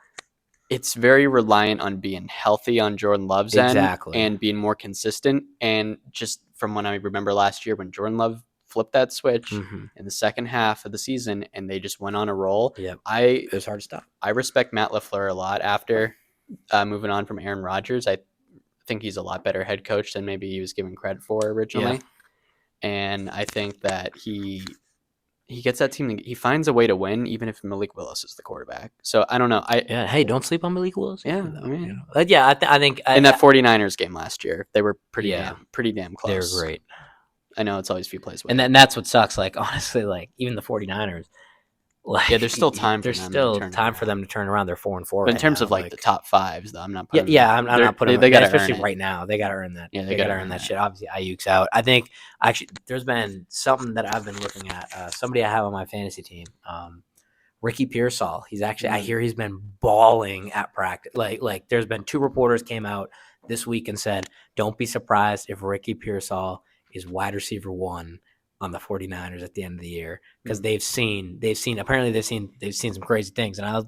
it's very reliant on being healthy on Jordan Love's end and being more consistent. And just from when I remember last year when Jordan Love flipped that switch in the second half of the season and they just went on a roll. Yeah, it was hard to stop. I respect Matt LaFleur a lot after moving on from Aaron Rodgers. I think he's a lot better head coach than maybe he was given credit for originally. Yeah. And I think that he gets that team. He finds a way to win, even if Malik Willis is the quarterback. So I don't know. Hey, don't sleep on Malik Willis. Yeah, I mean, I think in that 49ers game last year, they were pretty damn close. They were great. I know it's always a few plays away. And that's what sucks. Like honestly, like even the 49ers. There's still time. There's still time for them to turn around. They're 4-4. But in terms of like the top 5s, though, I'm not putting. I'm not putting. They got to especially right now. They got to earn that. Yeah, they got to earn that shit. Obviously, Ayuk's out. I think actually there's been something that I've been looking at. Somebody I have on my fantasy team, Ricky Pearsall. He's actually. I hear he's been balling at practice. Like there's been 2 reporters came out this week and said, don't be surprised if Ricky Pearsall is wide receiver 1 on the 49ers at the end of the year because they've seen some crazy things. And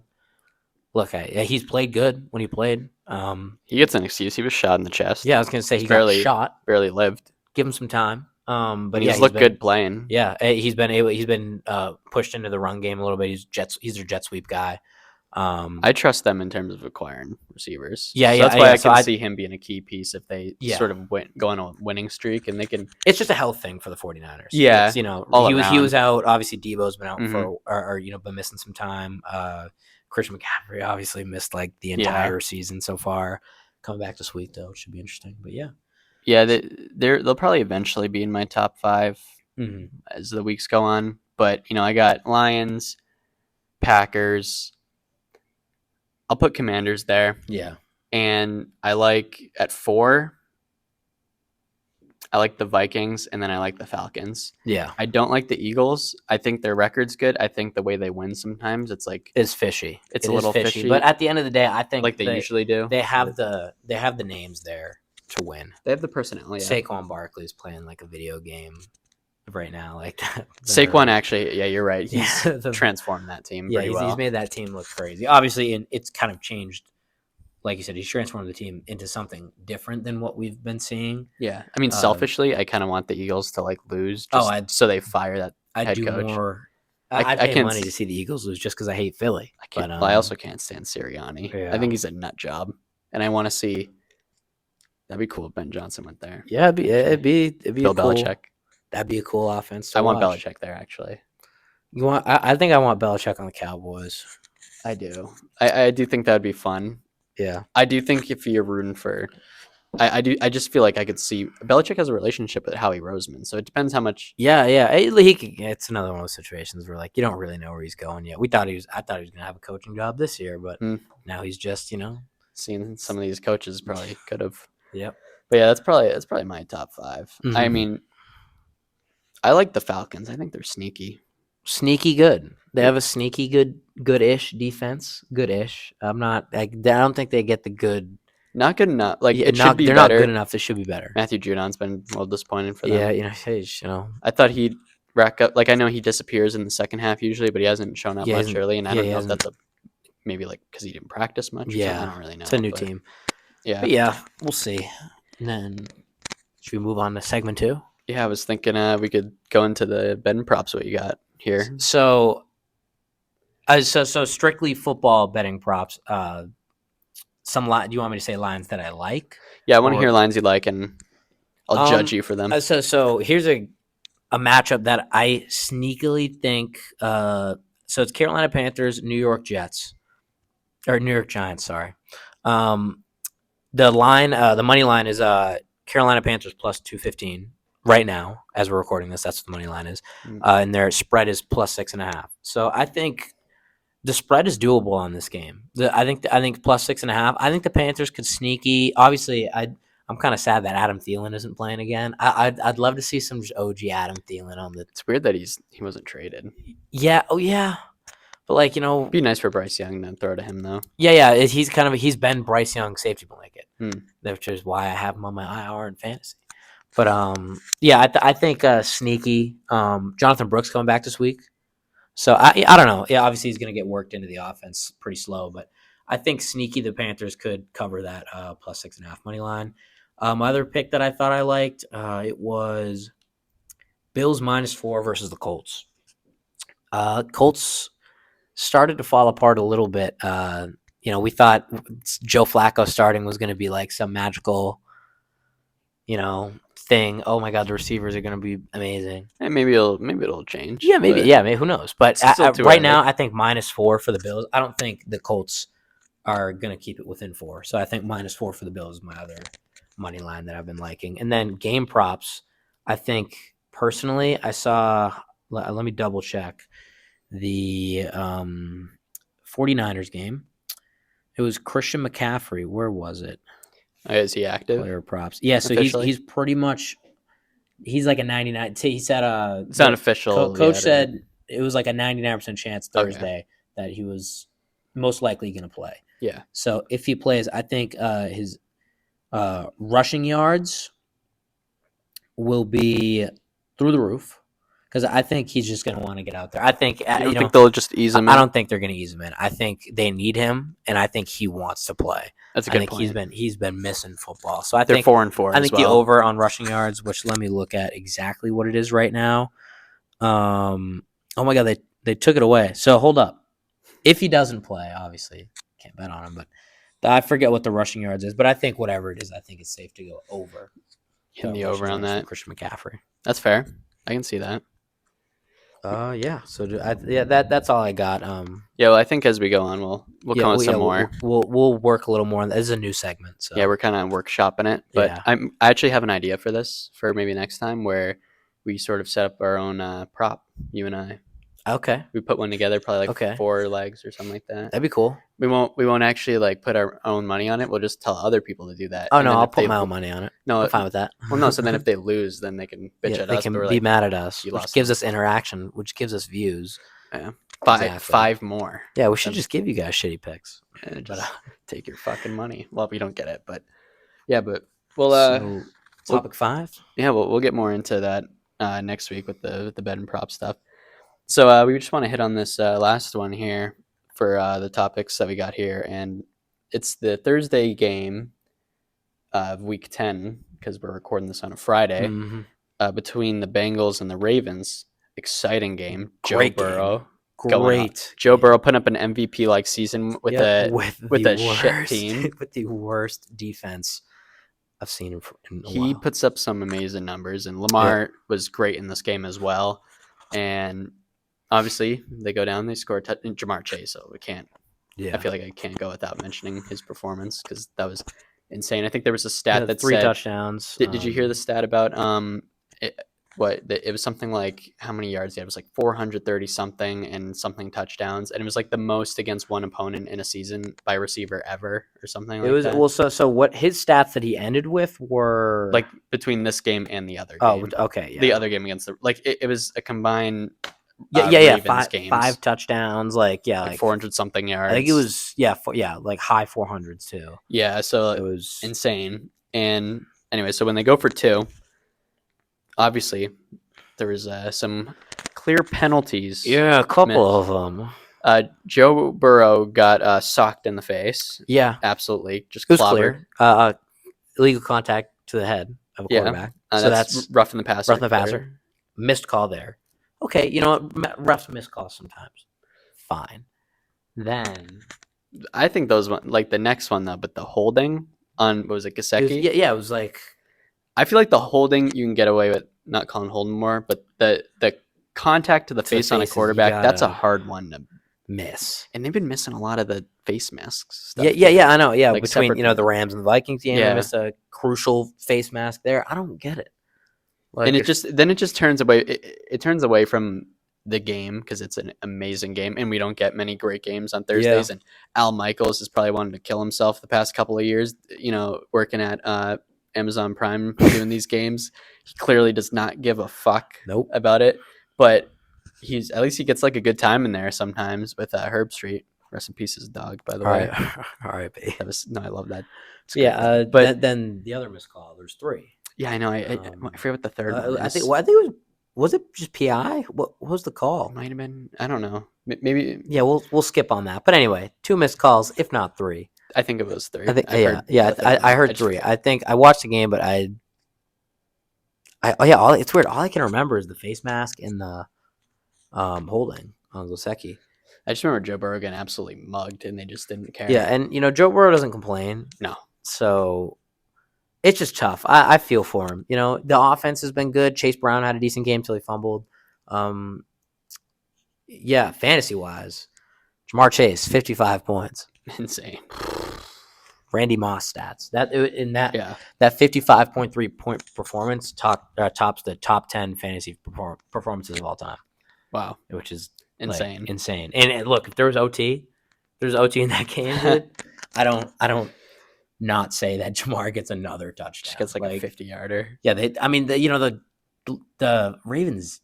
he's played good when he played. He gets an excuse. He was shot in the chest. Yeah, I was gonna say he got shot. Barely lived. Give him some time. But he's looked good playing. Yeah, he's been pushed into the run game a little bit. He's their jet sweep guy. I trust them in terms of acquiring receivers. Yeah, so that's why I can see him being a key piece if they sort of go on a winning streak and they can. It's just a health thing for the 49ers. Yeah, it's, he was out. Obviously, Debo's been out been missing some time. Christian McCaffrey obviously missed like the entire season so far. Coming back this week though, it should be interesting. But they'll probably eventually be in my top 5 as the weeks go on. But I got Lions, Packers. I'll put Commanders there. Yeah. And I like at 4, I like the Vikings, and then I like the Falcons. Yeah. I don't like the Eagles. I think their record's good. I think the way they win sometimes, it's like... It's fishy. It's a little fishy. But at the end of the day, I think... Like they usually do. They have the names there to win. They have the personality. Yeah. Saquon Barkley's playing like a video game right now. Like that. Saquon actually, you're right. He's transformed that team pretty well. He's made that team look crazy. Obviously, and it's kind of changed. Like you said, he's transformed the team into something different than what we've been seeing. Yeah, I mean, selfishly, I kind of want the Eagles to lose. So they fire that head coach. I'd pay money to see the Eagles lose just because I hate Philly. I also can't stand Sirianni. Yeah. I think he's a nut job, and I want to see. That'd be cool if Ben Johnson went there. Yeah, it'd be Bill Belichick. That'd be a cool offense. I want Belichick there, actually. I think I want Belichick on the Cowboys. I do. I do think that'd be fun. Yeah. I do think if you're rooting for, I just feel like I could see Belichick has a relationship with Howie Roseman, so it depends how much. Yeah. It's another one of those situations where like you don't really know where he's going yet. I thought he was gonna have a coaching job this year, but now he's just seeing some of these coaches probably could have. Yep. But yeah, that's probably my top 5. Mm-hmm. I mean, I like the Falcons. I think they're sneaky. Sneaky good. They have a sneaky good-ish defense. Good-ish. I don't think they get the good Not good enough. Like Yeah, it should be they're better. not good enough. They should be better. Matthew Judon's been a little disappointed for them. Yeah, hey, I thought he'd rack up. Like I know he disappears in the second half usually, but he hasn't shown up much early, and I don't know if that's maybe like because he didn't practice much. Or something. I don't really know. It's a new team. Yeah, but yeah, we'll see. And then should we move on to segment 2? Yeah, I was thinking we could go into the bet and props. What you got here? So strictly football betting props. Do you want me to say lines that I like? Yeah, I want to hear lines you like, and I'll judge you for them. So here's a matchup that I sneakily think. So it's Carolina Panthers, New York Giants. Sorry. The line, the money line is Carolina Panthers plus 215 right now as we're recording this. That's what the money line is, and their spread is plus 6.5. So I think the spread is doable on this game. I think plus 6.5. I think the Panthers could sneaky. Obviously, I'm kind of sad that Adam Thielen isn't playing again. I'd love to see some OG Adam Thielen on the. It's weird that he wasn't traded. Yeah. Oh yeah. But like it'd be nice for Bryce Young to throw to him though. Yeah. He's been Bryce Young safety blanket, which is why I have him on my IR in fantasy. But I think sneaky. Jonathan Brooks coming back this week. So I don't know. Yeah, obviously he's going to get worked into the offense pretty slow, but I think sneaky the Panthers could cover that plus 6.5 money line. My other pick that I thought I liked, it was Bills -4 versus the Colts. Colts started to fall apart a little bit. We thought Joe Flacco starting was going to be like some magical, thing. Oh my God, the receivers are going to be amazing. And maybe it'll change. Yeah, maybe. Who knows? But right now, I think -4 for the Bills. I don't think the Colts are going to keep it within 4. So I think -4 for the Bills is my other money line that I've been liking. And then game props, I think personally, I saw. Let me double check the 49ers game. It was Christian McCaffrey. Where was it? Is he active? Player props. Yeah, so he's pretty much he's like a 99. He said it's not official. Coach said it was like a 99% chance Thursday that he was most likely going to play. Yeah. So if he plays, I think his rushing yards will be through the roof. Because I think he's just going to want to get out there. I think think they'll just ease him in? I don't think they're going to ease him in. I think they need him, and I think he wants to play. That's a good point. He's been missing football. So they're 4-4. I think the over on rushing yards, which let me look at exactly what it is right now. Oh my God, they took it away. So hold up. If he doesn't play, obviously can't bet on him, but I forget what the rushing yards is. But I think whatever it is, I think it's safe to go over. Hit the over on that. Christian McCaffrey. That's fair. I can see that. Yeah. So that's all I got. Yeah. Well, I think as we go on, we'll come with some more. We'll work a little more on that. This is a new segment. So yeah, we're kind of workshopping it, but I actually have an idea for this for maybe next time where we sort of set up our own prop. You and I. Okay. We put one together, probably like 4 legs or something like that. That'd be cool. We won't actually like put our own money on it. We'll just tell other people to do that. Oh no, I'll put my own money on it. No, I'm fine with that. Well, no. So then if they lose, then they can bitch at us. They can be mad at us, which gives us interaction, which gives us views. Yeah. Five more. Yeah, we should just give you guys shitty picks. But take your fucking money. Well, we don't get it, but yeah, but we'll topic 5. Yeah, we'll get more into that next week with the bet and prop stuff. So we just want to hit on this last one here for the topics that we got here, and it's the Thursday game of Week 10 because we're recording this on a Friday between the Bengals and the Ravens. Exciting game. Great Joe Burrow. Great. Joe Burrow putting up an MVP like season with a shit team with the worst defense I've seen in a while. He puts up some amazing numbers, and Lamar was great in this game as well, and. Obviously, they go down, they score Jamar Chase, so we can't. Yeah. I feel like I can't go without mentioning his performance because that was insane. I think there was a stat that 3 said, touchdowns. Did you hear the stat about it was something like how many yards he had? It was like 430 something and something touchdowns, and it was like the most against one opponent in a season by a receiver ever or something. That. Well, so what his stats that he ended with were like between this game and the other game. Oh, okay, yeah. The other game against it was a combined Ravens games. 5 touchdowns, like 400 something yards. I think it was like high 400s too. Yeah, so it was insane. And anyway, so when they go for 2, obviously there was some clear penalties. Yeah, a couple of them. Joe Burrow got socked in the face. Yeah, absolutely, just it was clobbered. clear. Illegal contact to the head of a quarterback. So that's roughing the passer. Roughing the passer. Missed call there. Okay, you know what? Refs miss calls sometimes. Fine. Then I think those one, like the next one though, but the holding on what was it, Gesicki? It was like, I feel like the holding you can get away with not calling holding more, but the contact to the face on a quarterback, that's a hard one to miss. And they've been missing a lot of the face masks stuff. Yeah, I know. Yeah, like between the Rams and the Vikings game, they missed a crucial face mask there. I don't get it. Like, and it just turns away. It turns away from the game because it's an amazing game, and we don't get many great games on Thursdays. And Al Michaels has probably wanted to kill himself the past couple of years. You know, working at Amazon Prime doing these games, he clearly does not give a fuck about it. But at least he gets like a good time in there sometimes with Herb Street. Rest in peace, his dog, by the way. All right, I love that. But then the other missed call. There's 3. Yeah, I know. I forget what the third one is. I think it was it just PI? What was the call? It might have been. I don't know. Maybe. Yeah, we'll skip on that. But anyway, 2 missed calls, if not 3. I think it was 3. I think I heard 3. I think I watched the game, but it's weird. All I can remember is the face mask and the holding on Gesicki. I just remember Joe Burrow getting absolutely mugged, and they just didn't care. Yeah, and Joe Burrow doesn't complain. No, so it's just tough. I feel for him. The offense has been good. Chase Brown had a decent game till he fumbled. Fantasy wise, Jamar Chase 55 points, insane. Randy Moss stats that 55.3 point performance tops the top 10 fantasy performances of all time. Wow, which is insane. Insane. And look, if there's OT in that game, dude, I don't not say that Jamar gets another touchdown. Just gets like a 50-yarder. Yeah, the Ravens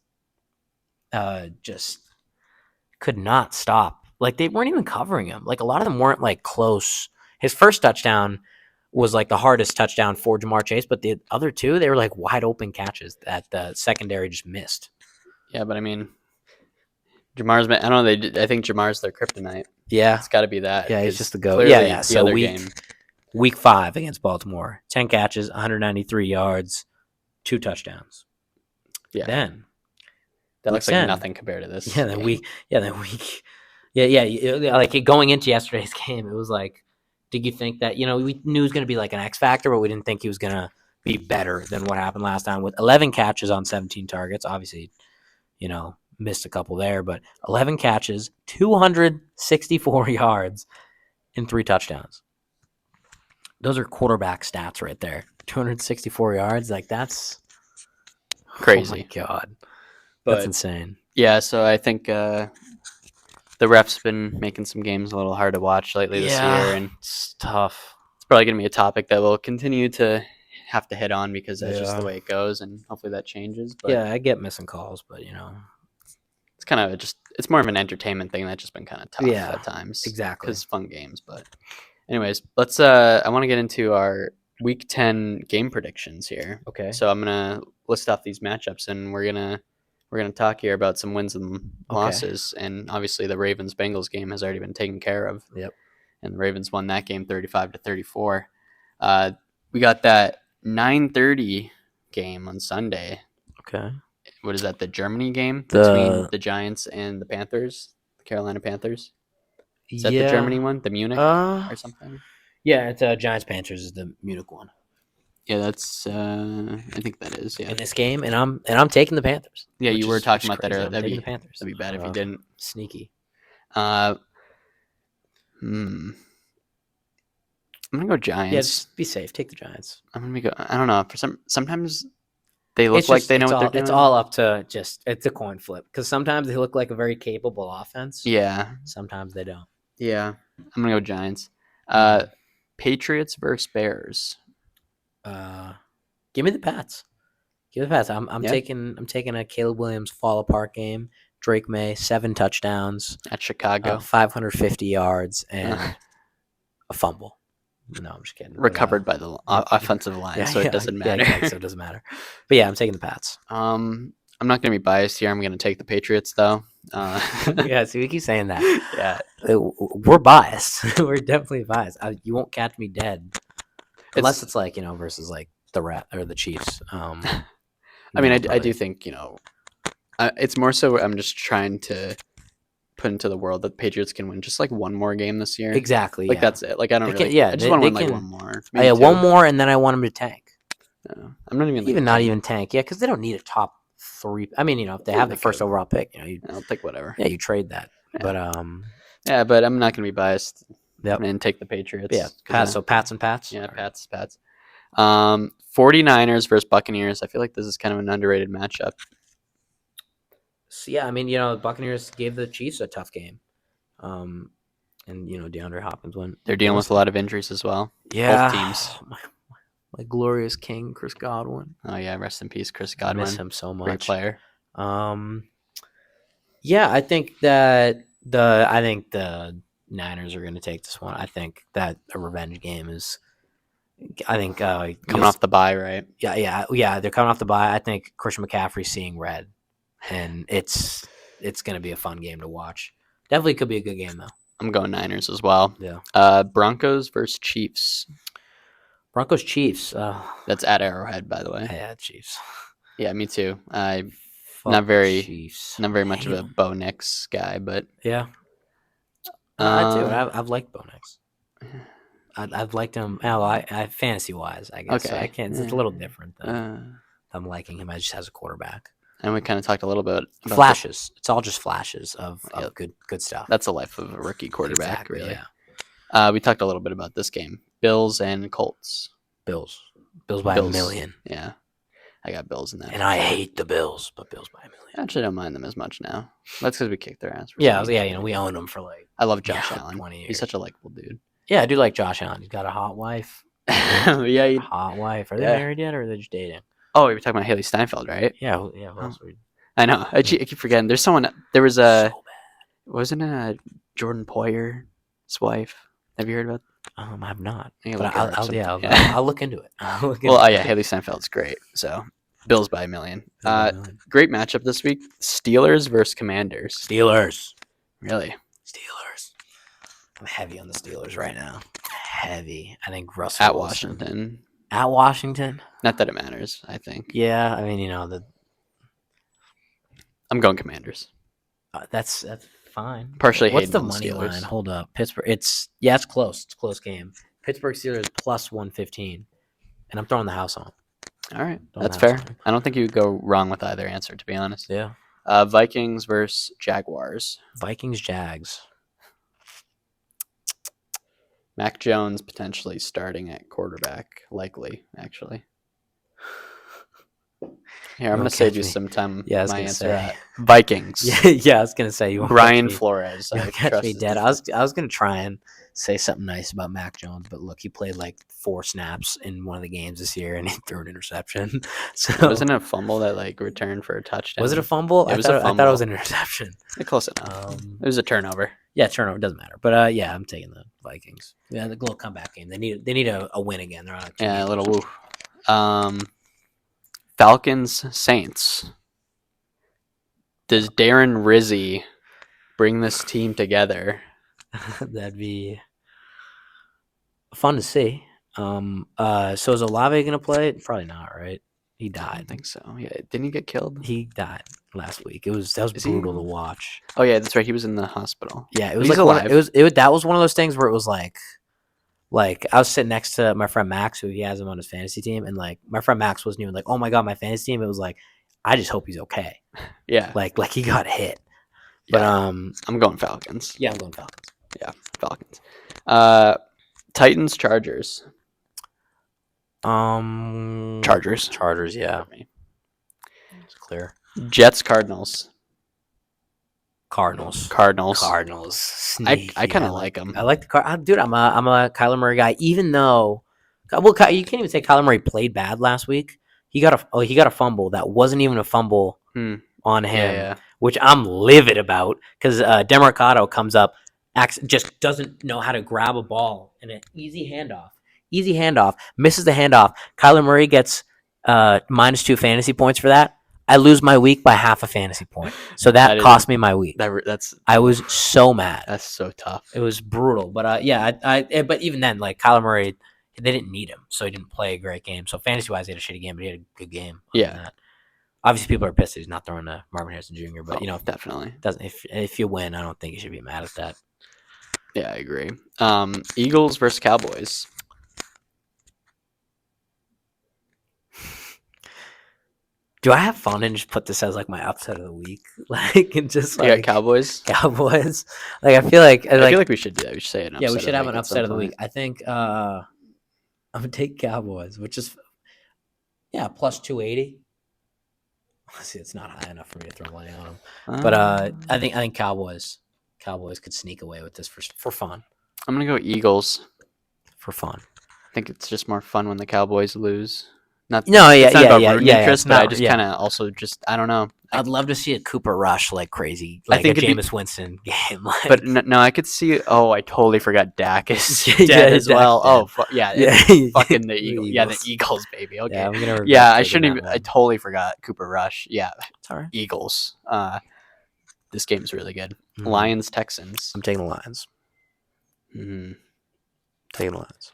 just could not stop. Like, they weren't even covering him. Like, a lot of them weren't like close. His first touchdown was like the hardest touchdown for Jamar Chase, but the other 2, they were like wide open catches that the secondary just missed. Yeah, but I mean, Jamar's been, I don't know. I think Jamar's their kryptonite. Yeah, it's got to be that. Yeah, he's just the goat. Yeah. So game. Week 5 against Baltimore, 10 catches, 193 yards, 2 touchdowns. Yeah. Then that looks like nothing compared to this. Yeah. Then week. Yeah. Like going into yesterday's game, it was like, did you think that we knew he was going to be like an X factor, but we didn't think he was going to be better than what happened last time with 11 catches on 17 targets. Obviously, missed a couple there, but 11 catches, 264 yards, and 3 touchdowns. Those are quarterback stats right there. 264 yards, like that's crazy. Oh my god, that's insane. Yeah, so I think the refs been making some games a little hard to watch lately this year, and it's tough. It's probably gonna be a topic that we'll continue to have to hit on because that's just the way it goes, and hopefully that changes. But I get missing calls, but it's kind of it's more of an entertainment thing that's just been kind of tough at times. Exactly, because fun games, but. Anyways, let's. I want to get into our Week 10 game predictions here. Okay. So I'm gonna list off these matchups, and we're gonna talk here about some wins and losses. And obviously, the Ravens Bengals game has already been taken care of. Yep. And the Ravens won that game 35-34. We got that 9:30 game on Sunday. Okay. What is that? The Germany game between the Giants and the Panthers, the Carolina Panthers. Is that the Germany one? The Munich or something? Yeah, it's Giants Panthers is the Munich one. Yeah, that's I think that is, yeah. In this game, and I'm taking the Panthers. Yeah, you were talking about that earlier. That'd be the Panthers. That'd be bad if you didn't. Sneaky. I'm gonna go Giants. Yeah, just be safe. Take the Giants. I'm gonna go. I don't know. Sometimes they look like they know what they're doing. It's all up to it's a coin flip because sometimes they look like a very capable offense. Yeah. Sometimes they don't. Yeah, I'm gonna go Giants. Patriots versus Bears. Give me the Pats. Give me the Pats. I'm taking a Caleb Williams fall apart game. Drake May, 7 touchdowns at Chicago, 550 yards, and a fumble. No, I'm just kidding. Recovered by the offensive line, so it doesn't matter. Yeah, so it doesn't matter. But yeah, I'm taking the Pats. I'm not going to be biased here. I'm going to take the Patriots, though. Yeah, see, we keep saying that. Yeah, we're biased. We're definitely biased. You won't catch me dead, unless it's like versus like the or the Chiefs. I mean, I do think it's more so. I'm just trying to put into the world that the Patriots can win just like one more game this year. Exactly. Like that's it. Like I don't really. I just want to win like one more. Yeah, one more, and then I want them to tank. I'm not even not even tank. Yeah, because they don't need a top 3. I mean, if they have the first overall pick, I'll take whatever. Yeah, you trade that. Yeah. But but I'm not going to be biased. Yep. And take the Patriots. Yeah, so Pats and Pats. Yeah, Pats. 49ers versus Buccaneers. I feel like this is kind of an underrated matchup. So, yeah, I mean, the Buccaneers gave the Chiefs a tough game. And, DeAndre Hopkins went. They're dealing with a lot of injuries as well. Yeah. Both teams. My glorious king, Chris Godwin. Oh, yeah. Rest in peace, Chris Godwin. I miss him so much. Great player. Yeah, I think that the Niners are going to take this one. I think that a revenge game is. I think coming off the bye, right? Yeah. They're coming off the bye. I think Christian McCaffrey's seeing red. And it's going to be a fun game to watch. Definitely could be a good game, though. I'm going Niners as well. Yeah. Broncos versus Chiefs. Broncos Chiefs. That's at Arrowhead, by the way. Yeah, Chiefs. Yeah, me too. I'm not very Chiefs. Not very much of a Bo Nix guy, but yeah. I do. I've liked Bo Nix. I've liked him. I fantasy wise, I guess. Okay. So I can't. It's a little different. I'm liking him as a quarterback. And we kind of talked a little bit about flashes. It's all just flashes of good stuff. That's the life of a rookie quarterback, exactly, really. Yeah. We talked a little bit about this game. Bills and Colts. Bills by a million. Yeah. I got Bills in that. And I hate the Bills, but Bills by a million. I actually don't mind them as much now. That's because we kicked their ass. Yeah, we owned them for I love Josh Allen. 20 years. He's such a likable dude. Yeah, I do like Josh Allen. He's got a hot wife. Yeah. Hot wife. Are they married yet, or are they just dating? Oh, we were talking about Haley Steinfeld, right? Yeah. Who else? I know. I keep forgetting. There was a... So bad. Wasn't it Jordan Poyer's wife? Have you heard about I have not. But I'll look into it. Haley Steinfeld's great. So, Bills by a million. Great matchup this week. Steelers versus Commanders. Steelers. Really? Steelers. I'm heavy on the Steelers right now. Heavy. I think Russell at Washington. At Washington? Not that it matters, I think. Yeah, I mean, I'm going Commanders. That's fine. Partially. What's the money line? Hold up, Pittsburgh. It's close. It's a close game. Pittsburgh Steelers plus 115, and I'm throwing the house on. All right, that's fair. I don't think you would go wrong with either answer, to be honest. Yeah. Vikings versus Jaguars. Vikings Jags. Mac Jones potentially starting at quarterback, likely actually. Here, I'm going to save you some time. Yeah, my answer. Vikings. Yeah, I was going to say Brian Flores. You catch me dead. I was going to try and say something nice about Mac Jones, but look, he played like 4 snaps in one of the games this year, and he threw an interception. So wasn't it a fumble that returned for a touchdown? Was it a fumble? I thought it was an interception. Close enough. It was a turnover. Yeah, turnover doesn't matter. But yeah, I'm taking the Vikings. Yeah, the little comeback game. They need a win again. They're on a little woo. Falcons Saints. Does Darren Rizzi bring this team together? That'd be fun to see. So is Olave gonna play? Probably not, right? He died. I don't think so. Yeah, didn't he get killed? He died last week. That was brutal to watch. Oh yeah, that's right. He was in the hospital. Yeah, it was alive. That was one of those things where it was like I was sitting next to my friend Max, who he has him on his fantasy team, and my friend Max wasn't even like, "Oh my god, my fantasy team." It was like, I just hope he's okay. Yeah, like he got hit. Yeah. But I'm going Falcons. Yeah, I'm going Falcons. Yeah, Falcons. Titans Chargers. Chargers. Yeah, it's clear. Jets Cardinals. Cardinals. Sneaky. I kind of like them. I like the dude. I'm a Kyler Murray guy. Even though, you can't even say Kyler Murray played bad last week. He got a fumble that wasn't even a fumble on him. Yeah. which I'm livid about because Demarcado comes up, just doesn't know how to grab a ball in an easy handoff, misses the handoff. Kyler Murray gets -2 fantasy points for that. I lose my week by half a fantasy point. So that cost me my week. I was so mad. That's so tough. It was brutal. But but even then, like Kyler Murray, they didn't need him, so he didn't play a great game. So fantasy wise, he had a shitty game, but he had a good game. Yeah. Obviously, people are pissed that he's not throwing to Marvin Harrison Jr. But definitely doesn't. If you win, I don't think you should be mad at that. Yeah, I agree. Eagles versus Cowboys. Do I have fun and just put this as like my upset of the week, like and just like Cowboys? Like I feel like we should do that. We should say it. Yeah, we should have an upset of the week. I think I'm gonna take Cowboys, which is plus 280. See, it's not high enough for me to throw money on them, but I think Cowboys could sneak away with this for fun. I'm gonna go Eagles for fun. I think it's just more fun when the Cowboys lose. Interest, but I just kind of also just I don't know. I'd love to see a Cooper Rush like crazy, like I think a Jameis Winston game. Like. But no, I could see. Oh, I totally forgot Dak is dead as well. Oh, fucking the Eagles. Yeah, the Eagles, baby. Okay. Yeah, I shouldn't even. I totally forgot Cooper Rush. Yeah, sorry. Eagles. This game's really good. Lions Texans. I'm taking the Lions. Taking the Lions.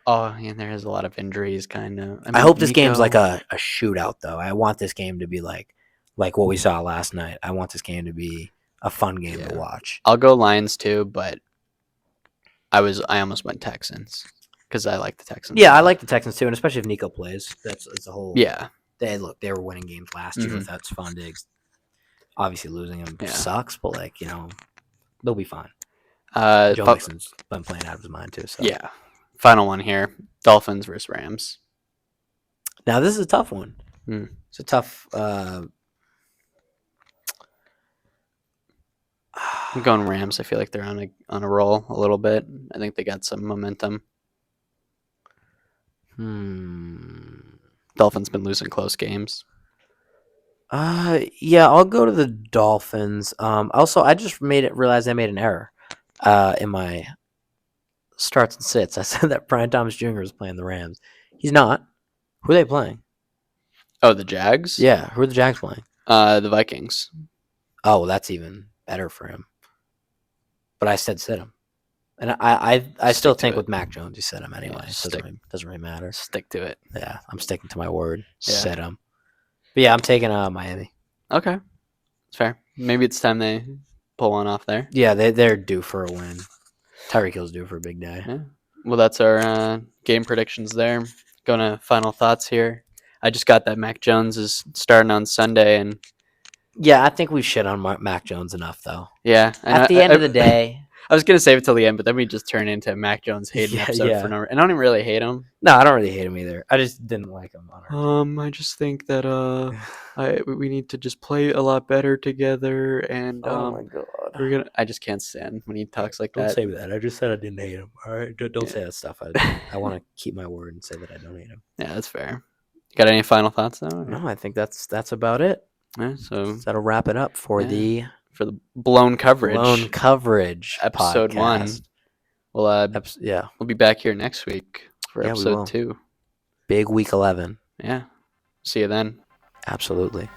Oh, yeah, there is a lot of injuries, kind of. I hope this game's like a shootout, though. I want this game to be like what we saw last night. I want this game to be a fun game to watch. I'll go Lions too, but I almost went Texans because I like the Texans. Yeah, I like the Texans too, and especially if Nico plays. That's the whole. Yeah. They were winning games last year. That's fun. Obviously, losing them sucks, but they'll be fine. Joe Mixon's been playing out of his mind too. So yeah. Final one here: Dolphins versus Rams. Now this is a tough one. It's a tough. I'm going Rams. I feel like they're on a roll a little bit. I think they got some momentum. Dolphins been losing close games. Yeah, I'll go to the Dolphins. Also, I just realized I made an error in my starts and sits. I said that Brian Thomas Jr. was playing the Rams. He's not. Who are they playing? Oh, the Jags? Yeah, who are the Jags playing? The Vikings. Oh, well, that's even better for him. But I said sit him. And I still think with Mac Jones, you sit him anyway. It doesn't really matter. Stick to it. Yeah, I'm sticking to my word. Yeah. Sit him. But yeah, I'm taking Miami. Okay. It's fair. Maybe it's time they pull one off there. Yeah, they're due for a win. Tyreek Hill's due for a big day. Yeah. Well, that's our game predictions there. Going to final thoughts here. I just got that Mac Jones is starting on Sunday. And yeah, I think we've shit on Mac Jones enough, though. Yeah. At the end of the day. I was going to save it till the end, but then we just turn into a Mac Jones hating episode for no reason. And I don't even really hate him. No, I don't really hate him either. I just didn't like him on I just think that we need to just play a lot better together. And oh my god, I just can't stand when he talks like don't that. Don't say that. I just said I didn't hate him. All right, don't say that stuff. I want to keep my word and say that I don't hate him. Yeah, that's fair. You got any final thoughts though? No, I think that's about it. Yeah, so that'll wrap it up for the blown coverage. Episode podcast. 1. We'll be back here next week for episode 2. Big week 11. Yeah. See you then. Absolutely.